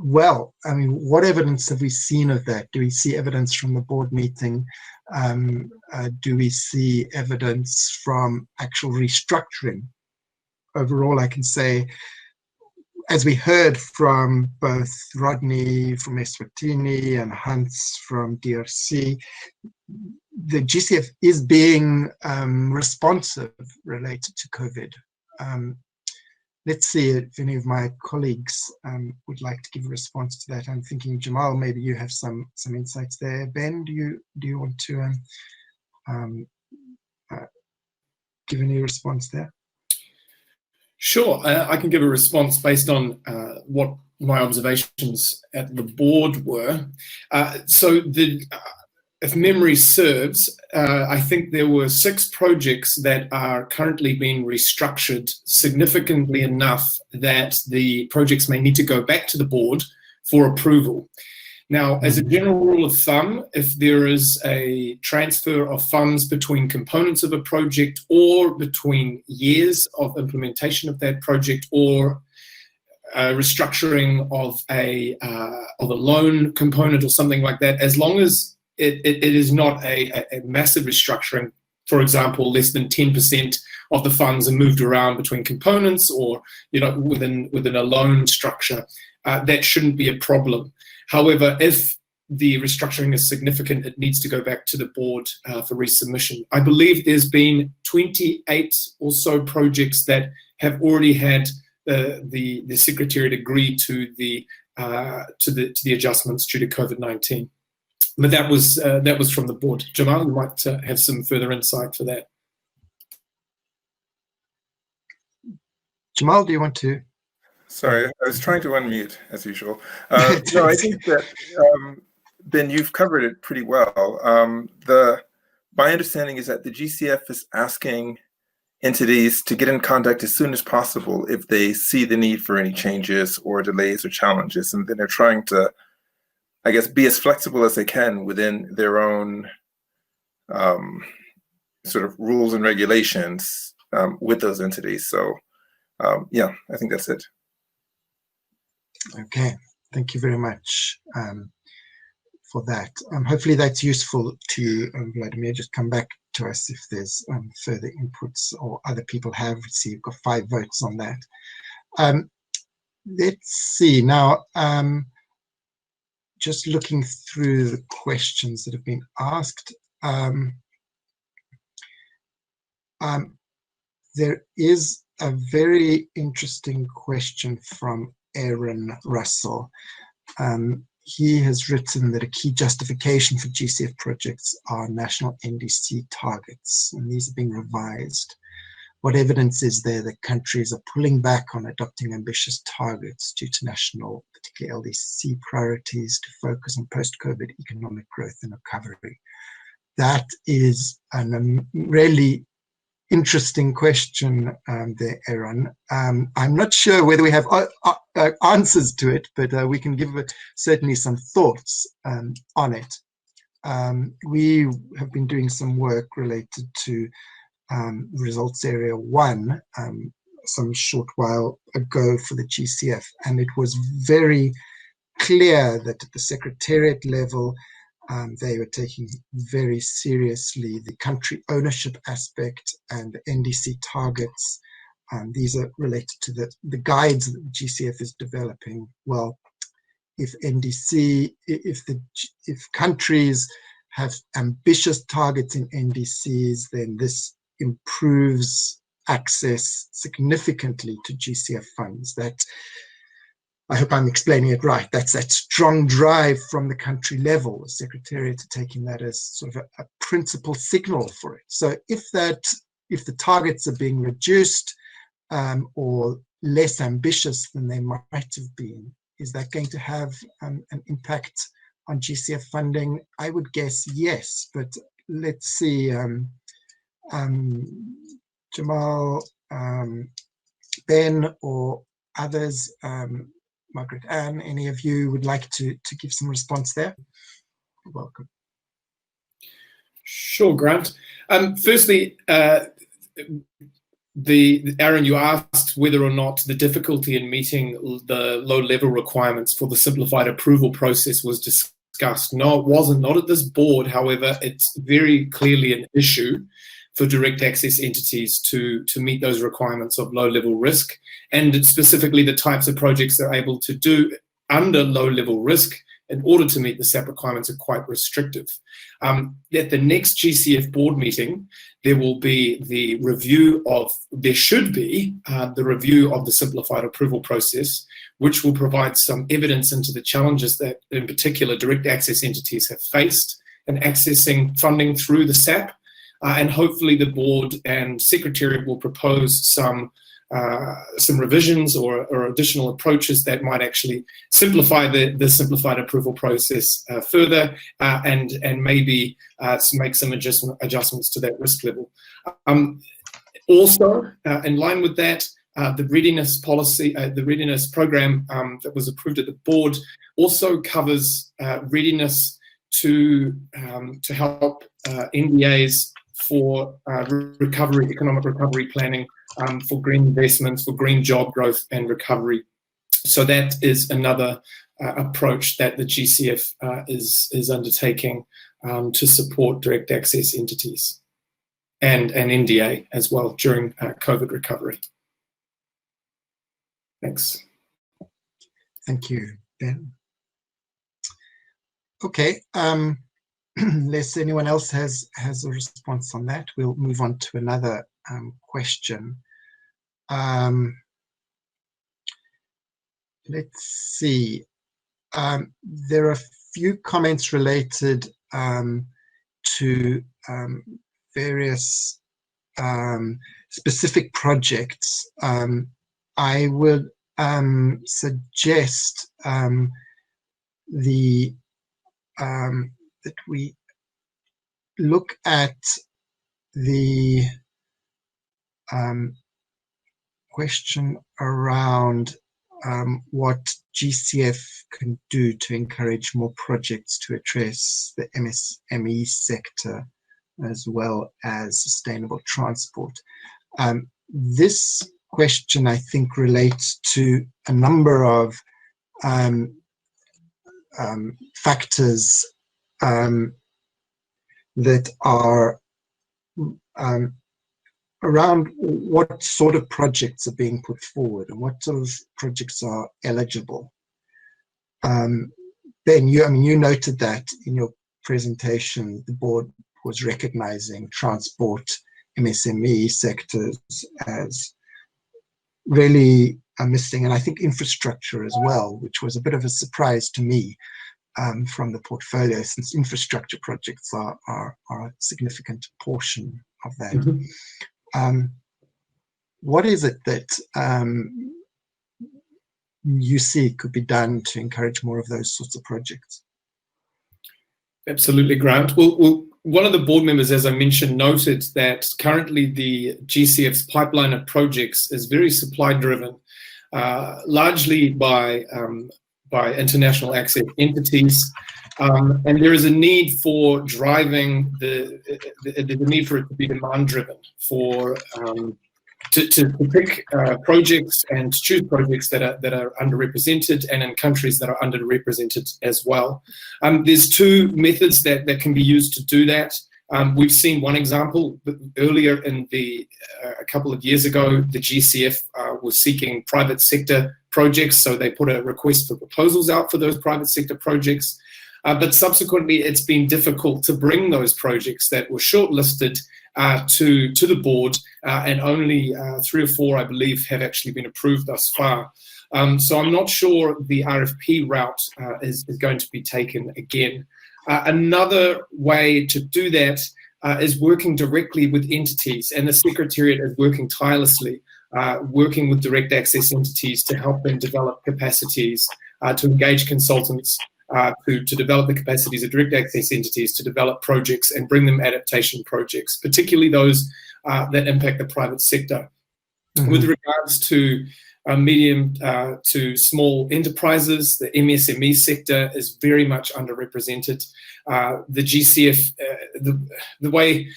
Well, I mean, what evidence have we seen of that? Do we see evidence from the board meeting? Do we see evidence from actual restructuring? Overall, I can say, as we heard from both Rodney from Eswatini and Hans from DRC, the GCF is being responsive related to COVID. Let's see if any of my colleagues would like to give a response to that. I'm thinking, Jamal, maybe you have some insights there. Ben, do you want to give any response there? Sure, I can give a response based on what my observations at the board were. If memory serves, I think there were 6 projects that are currently being restructured significantly enough that the projects may need to go back to the board for approval. Now, as a general rule of thumb, if there is a transfer of funds between components of a project or between years of implementation of that project, or restructuring of a loan component or something like that, as long as it is not a massive restructuring, for example, less than 10% of the funds are moved around between components, or within a loan structure, that shouldn't be a problem. However, if the restructuring is significant, it needs to go back to the board for resubmission. I believe there's been 28 or so projects that have already had the Secretariat agree to the adjustments due to COVID-19. But that was from the board. Jamal, you might have some further insight for that. Jamal, do you want to? Sorry, I was trying to unmute as usual. No, I think that Ben, you've covered it pretty well. My understanding is that the GCF is asking entities to get in contact as soon as possible if they see the need for any changes or delays or challenges, and then they're trying to I guess, be as flexible as they can within their own sort of rules and regulations with those entities. So yeah, I think that's it. Okay, thank you very much for that. Hopefully that's useful to you, Vladimir. Just come back to us if there's further inputs or other people have received. You've got 5 votes on that. Let's see now, just looking through the questions that have been asked. There is a very interesting question from Aaron Russell. He has written that a key justification for GCF projects are national NDC targets, and these are being revised. What evidence is there that countries are pulling back on adopting ambitious targets due to national, particularly LDC priorities to focus on post-COVID economic growth and recovery? That is a really interesting question there, Aaron. I'm not sure whether we have answers to it, but we can give certainly some thoughts on it. We have been doing some work related to results area 1 some short while ago for the GCF, and it was very clear that at the Secretariat level they were taking very seriously the country ownership aspect and the NDC targets. These are related to the guides that the GCF is developing. Well, if countries have ambitious targets in NDCs, then this improves access significantly to GCF funds. That, I hope I'm explaining it right, that's that strong drive from the country level, the Secretariat are taking that as sort of a principal signal for it. So if the targets are being reduced or less ambitious than they might have been, is that going to have an impact on GCF funding? I would guess yes, but let's see. Jamal, Ben, or others, Margaret-Ann, any of you would like to give some response there? You're welcome. Sure, Grant. Firstly, Aaron, you asked whether or not the difficulty in meeting the low-level requirements for the simplified approval process was discussed. No, it wasn't. Not at this board. However, it's very clearly an issue for direct access entities to meet those requirements of low-level risk, and specifically the types of projects they're able to do under low-level risk in order to meet the SAP requirements are quite restrictive. At the next GCF board meeting, there will be the review of, the review of the simplified approval process, which will provide some evidence into the challenges that, in particular, direct access entities have faced in accessing funding through the SAP. And hopefully the board and Secretariat will propose some revisions or additional approaches that might actually simplify the simplified approval process further and maybe make some adjustments to that risk level. Also, in line with that, the readiness policy, the readiness program that was approved at the board also covers readiness to help NDAs for economic recovery planning, for green investments, for green job growth and recovery. So that is another approach that the GCF is undertaking to support direct access entities and NDA as well during COVID recovery. Thanks. Thank you, Ben. Okay. Unless anyone else has a response on that, we'll move on to another question. Let's see. There are a few comments related to various specific projects. I would suggest that we look at the question around what GCF can do to encourage more projects to address the MSME sector as well as sustainable transport. This question, I think, relates to a number of factors that are around what sort of projects are being put forward and what sort of projects are eligible. Ben, you noted that in your presentation, the board was recognizing transport, MSME sectors as really missing, and I think infrastructure as well, which was a bit of a surprise to me from the portfolio, since infrastructure projects are a significant portion of that. Mm-hmm. What is it that you see could be done to encourage more of those sorts of projects? Absolutely, Grant. Well, one of the board members, as I mentioned, noted that currently the GCF's pipeline of projects is very supply-driven, largely by international access entities, and there is a need for driving the need for it to be demand-driven, for to pick projects and to choose projects that are underrepresented and in countries that are underrepresented as well. There's two methods that can be used to do that. We've seen one example earlier a couple of years ago. The GCF was seeking private sector projects, so they put a request for proposals out for those private sector projects. But subsequently, it's been difficult to bring those projects that were shortlisted to the board, and only 3 or 4, I believe, have actually been approved thus far. So I'm not sure the RFP route is going to be taken again. Another way to do that is working directly with entities, and the Secretariat is working tirelessly, working with direct access entities to help them develop capacities, to engage consultants, to develop the capacities of direct access entities to develop projects and bring them adaptation projects, particularly those that impact the private sector. Mm-hmm. With regards to medium to small enterprises, the MSME sector is very much underrepresented. The GCF, the way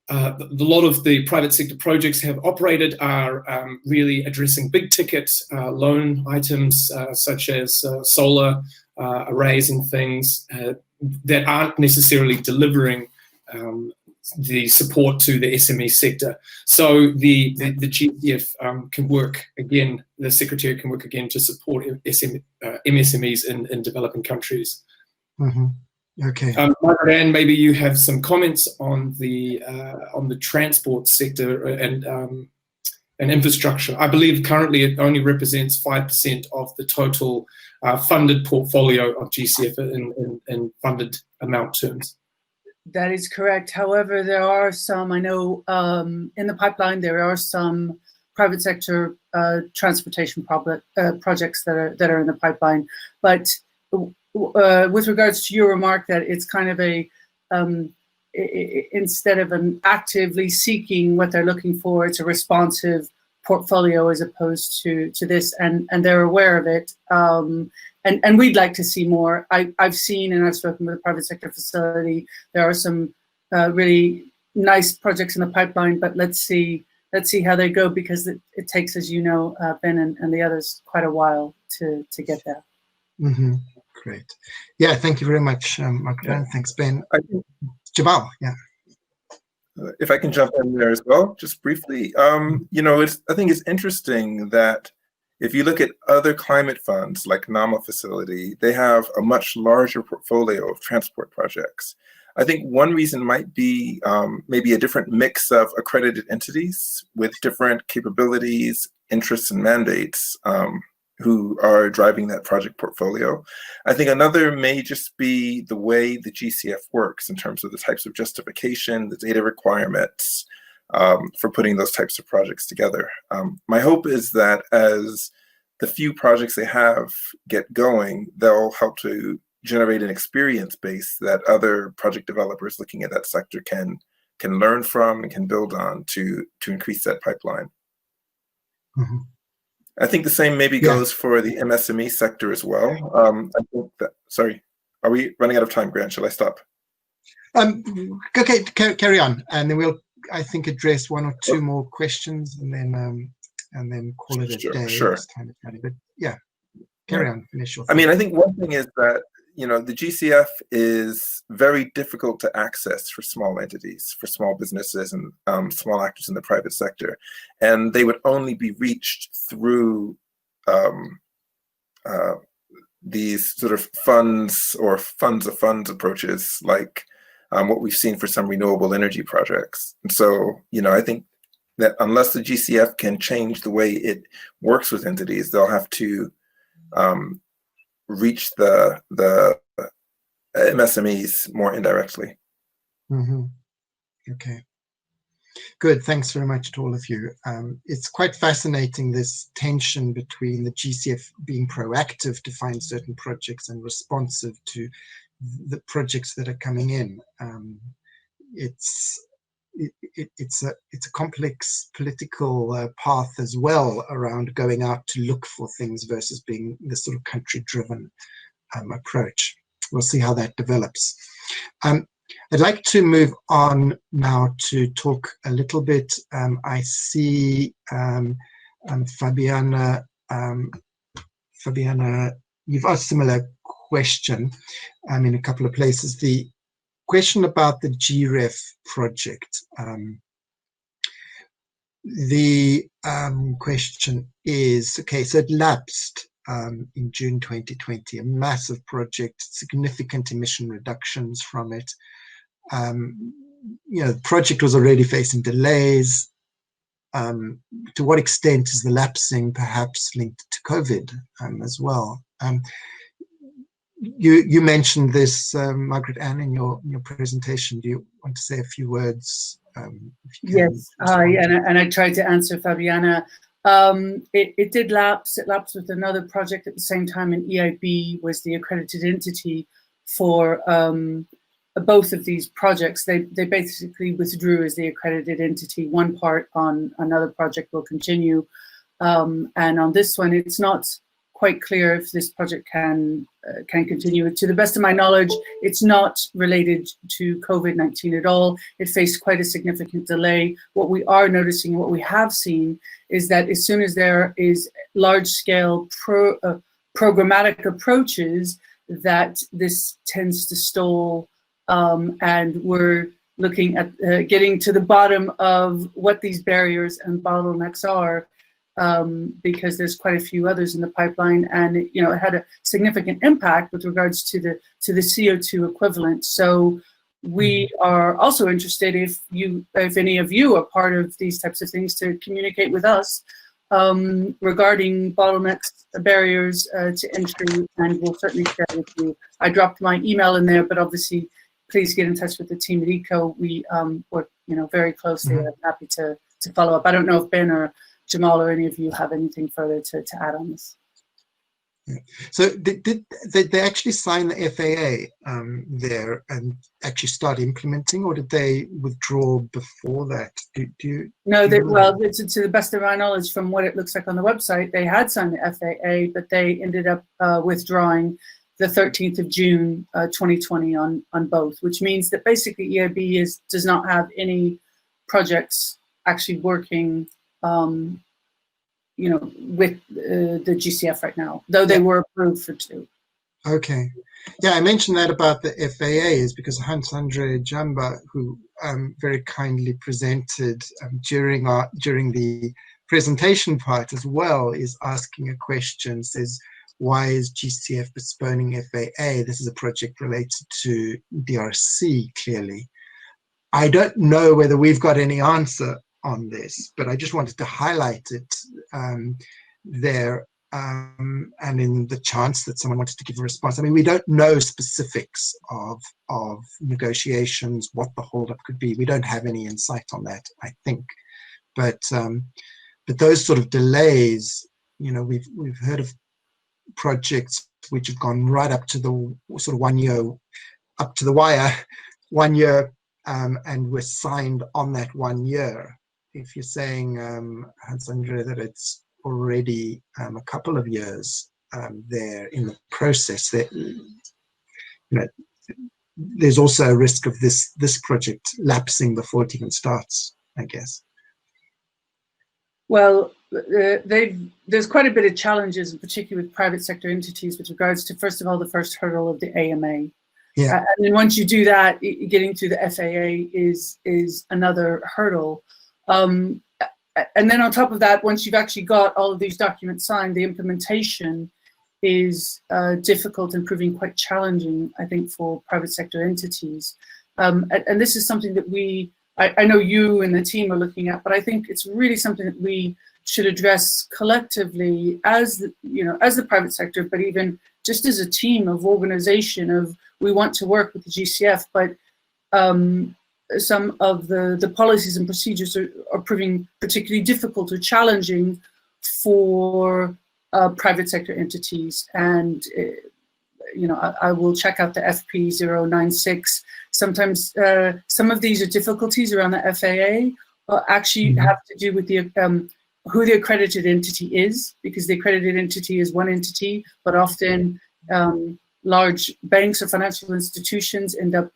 a lot of the private sector projects have operated are really addressing big ticket loan items such as solar arrays and things that aren't necessarily delivering the support to the SME sector. So the GCF can work again, the Secretariat can work again to support MSMEs in developing countries. Mm-hmm. Okay. Margaret-Ann, maybe you have some comments on the transport sector and infrastructure. I believe currently it only represents 5% of the total funded portfolio of GCF in funded amount terms. That is correct. However, there are some, I know in the pipeline, there are some private sector transportation projects that are in the pipeline. But with regards to your remark that it's kind of a, instead of an actively seeking what they're looking for, it's a responsive portfolio as opposed to this, and they're aware of it. And we'd like to see more. I've seen, and I've spoken with a private sector facility, there are some really nice projects in the pipeline, but let's see how they go, because it takes, as you know, Ben and the others, quite a while to get there. Mm-hmm. Great. Yeah, thank you very much, Margaret-Ann. Thanks, Ben. Jamal, yeah. If I can jump in there as well, just briefly. I think it's interesting that if you look at other climate funds like NAMA facility, they have a much larger portfolio of transport projects. I think one reason might be maybe a different mix of accredited entities with different capabilities, interests, and mandates who are driving that project portfolio. I think another may just be the way the GCF works in terms of the types of justification, the data requirements for putting those types of projects together. My hope is that as the few projects they have get going, they'll help to generate an experience base that other project developers looking at that sector can learn from and can build on to increase that pipeline. Mm-hmm. I think the same maybe goes for the MSME sector as well. I think that, sorry, are we running out of time, Grant? Shall I stop? Okay, carry on, and then we'll, I think, address one or two more questions, and then call it a day. Sure. But yeah, carry on. Finish your thought. I mean, I think one thing is that, you know, the GCF is very difficult to access for small entities, for small businesses and small actors in the private sector. And they would only be reached through these sort of funds or funds of funds approaches, like what we've seen for some renewable energy projects. And so, you know, I think that unless the GCF can change the way it works with entities, they'll have to reach the MSMEs more indirectly. Mm-hmm. Okay, good. Thanks very much to all of you. It's quite fascinating, this tension between the GCF being proactive to find certain projects and responsive to the projects that are coming in. It's a complex political path as well around going out to look for things versus being the sort of country-driven approach. We'll see how that develops. I'd like to move on now to talk a little bit. I see Fabiana, you've asked a similar question in a couple of places. The question about the GREF project. The question is, okay, so it lapsed in June 2020, a massive project, significant emission reductions from it. You know, the project was already facing delays. To what extent is the lapsing perhaps linked to COVID as well? You mentioned this, Margaret-Ann, in your presentation. Do you want to say a few words? Yes, and I tried to answer Fabiana. It did lapse. It lapsed with another project at the same time, and EIB was the accredited entity for both of these projects. They basically withdrew as the accredited entity. One part on another project will continue, and on this one, it's not quite clear if this project can continue. To the best of my knowledge, it's not related to COVID-19 at all. It faced quite a significant delay. What we are noticing, what we have seen, is that as soon as there is large-scale programmatic approaches, that this tends to stall, and we're looking at getting to the bottom of what these barriers and bottlenecks are. Because there's quite a few others in the pipeline, and it had a significant impact with regards to the CO2 equivalent. So we are also interested, if any of you are part of these types of things, to communicate with us regarding bottlenecks, barriers to entry, and we'll certainly share with you. I dropped my email in there, but obviously please get in touch with the team at ECO. We work very closely. I'm happy to follow up. I don't know if Ben or Jamal or any of you have anything further to add on this. Yeah. So did they actually sign the FAA there and actually start implementing, or did they withdraw before that? No, to the best of my knowledge, from what it looks like on the website, they had signed the FAA, but they ended up withdrawing the 13th of June 2020 on both, which means that basically EIB does not have any projects actually working with the GCF right now, though they were approved for 2. Okay. Yeah, I mentioned that about the FAA is because Hans-Andre Jamba, who very kindly presented during the presentation part as well, is asking a question, says, why is GCF postponing FAA? This is a project related to DRC, clearly. I don't know whether we've got any answer on this, but I just wanted to highlight it there, and in the chance that someone wanted to give a response. I mean, we don't know specifics of negotiations, what the holdup could be. We don't have any insight on that, I think. But those sort of delays, we've heard of projects which have gone right up to the sort of 1 year, up to the wire, 1 year, and were signed on that 1 year. If you're saying, Hans-Andre, that it's already a couple of years there in the process. That, there's also a risk of this project lapsing before it even starts, I guess. Well, there's quite a bit of challenges, particularly with private sector entities, with regards to, first of all, the first hurdle of the AMA. Yeah. And then once you do that, getting through the FAA is another hurdle. And then on top of that, once you've actually got all of these documents signed, the implementation is difficult and proving quite challenging, I think, for private sector entities. And this is something that I know you and the team are looking at, but I think it's really something that we should address collectively as the private sector, but even just as a team of organization of, we want to work with the GCF, but some of the policies and procedures are proving particularly difficult or challenging for private sector entities. And I will check out the FP 096. Sometimes some of these are difficulties around the FAA actually have to do with the who the accredited entity is, because the accredited entity is one entity, but often large banks or financial institutions end up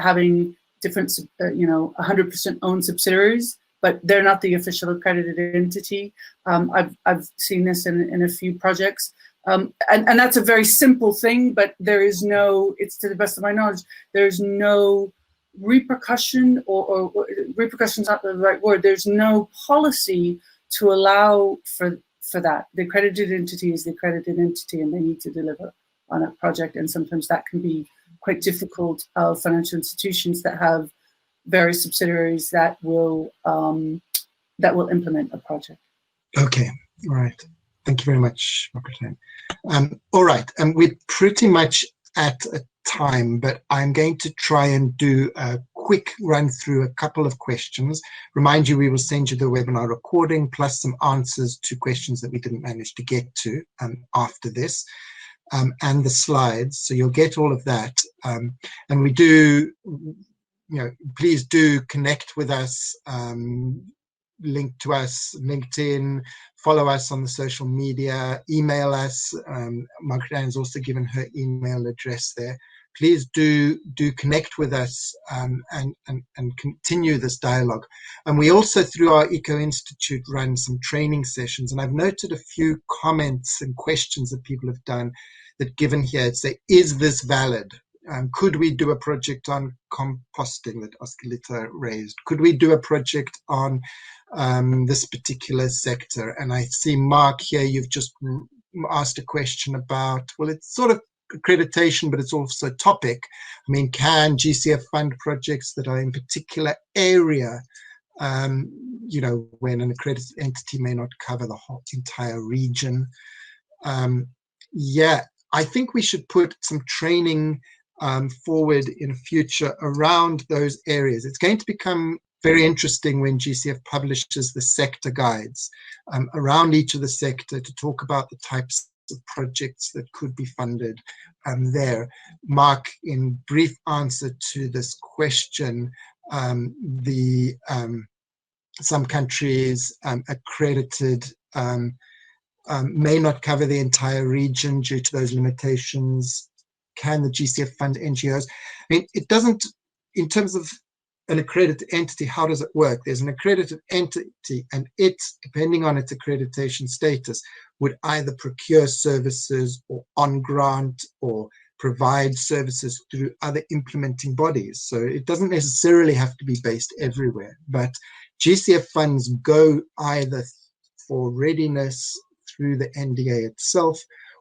having different, 100% owned subsidiaries, but they're not the official accredited entity. I've seen this in a few projects. And that's a very simple thing, but there is no, it's to the best of my knowledge, there's no repercussion or repercussion's not the right word. There's no policy to allow for that. The accredited entity is the accredited entity, and they need to deliver on a project. And sometimes that can be quite difficult of financial institutions that have various subsidiaries that will implement a project. Okay, all right. Thank you very much, Margaret-Ann. All right, we're pretty much at a time, but I'm going to try and do a quick run through a couple of questions. Remind you, we will send you the webinar recording plus some answers to questions that we didn't manage to get to after this, and the slides. So you'll get all of that. And we do, please do connect with us, link to us, LinkedIn, follow us on the social media, email us. Margaret-Ann has also given her email address there. Please do connect with us and continue this dialogue. And we also, through our Eco Institute, run some training sessions. And I've noted a few comments and questions that people have done that, given here, say, is this valid? Could we do a project on composting that Oscarita raised? Could we do a project on this particular sector? And I see, Mark, here you've just asked a question about, well, it's sort of accreditation, but it's also topic. I mean, can GCF fund projects that are in particular area, when an accredited entity may not cover the whole entire region? Yeah, I think we should put some training forward in future around those areas. It's going to become very interesting when GCF publishes the sector guides around each of the sector to talk about the types of projects that could be funded there. Mark, in brief answer to this question, some countries accredited may not cover the entire region due to those limitations. Can the GCF fund NGOs? I mean, it doesn't, in terms of an accredited entity, how does it work? There's an accredited entity, and it, depending on its accreditation status, would either procure services or on grant or provide services through other implementing bodies. So it doesn't necessarily have to be based everywhere, but GCF funds go either for readiness through the NDA itself,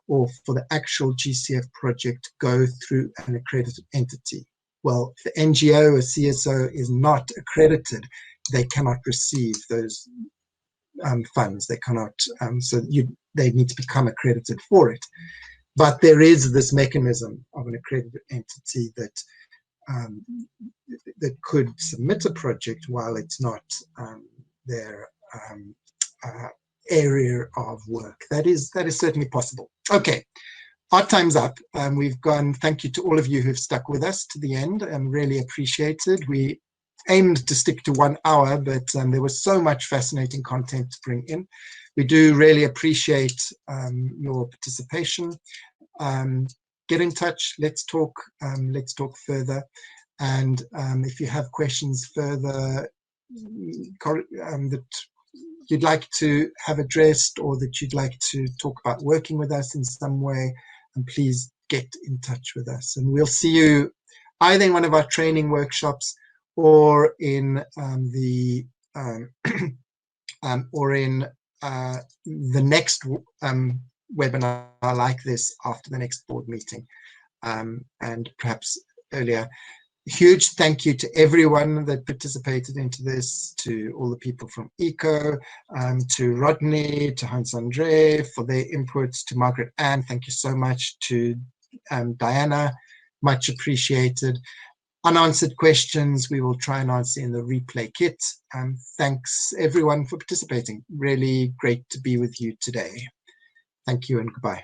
or for the actual GCF project go through an accredited entity. Well, if the NGO or CSO is not accredited, they cannot receive those funds. They cannot, they need to become accredited for it. But there is this mechanism of an accredited entity that that could submit a project while it's not their area of work. That is certainly possible. Okay, our time's up. We've gone. Thank you to all of you who've stuck with us to the end, and really appreciated. We aimed to stick to 1 hour, but there was so much fascinating content to bring in. We do really appreciate your participation. Get in touch, let's talk further. And if you have questions further that you'd like to have addressed, or that you'd like to talk about working with us in some way, please get in touch with us. And we'll see you either in one of our training workshops or in the next webinar like this after the next board meeting, and perhaps earlier. Huge thank you to everyone that participated into this, to all the people from ECO, to Rodney, to Hans-Andre for their inputs, to Margaret-Ann, thank you so much, to Diana, much appreciated. Unanswered questions we will try and answer in the replay kit. Thanks everyone for participating. Really great to be with you today. Thank you and goodbye.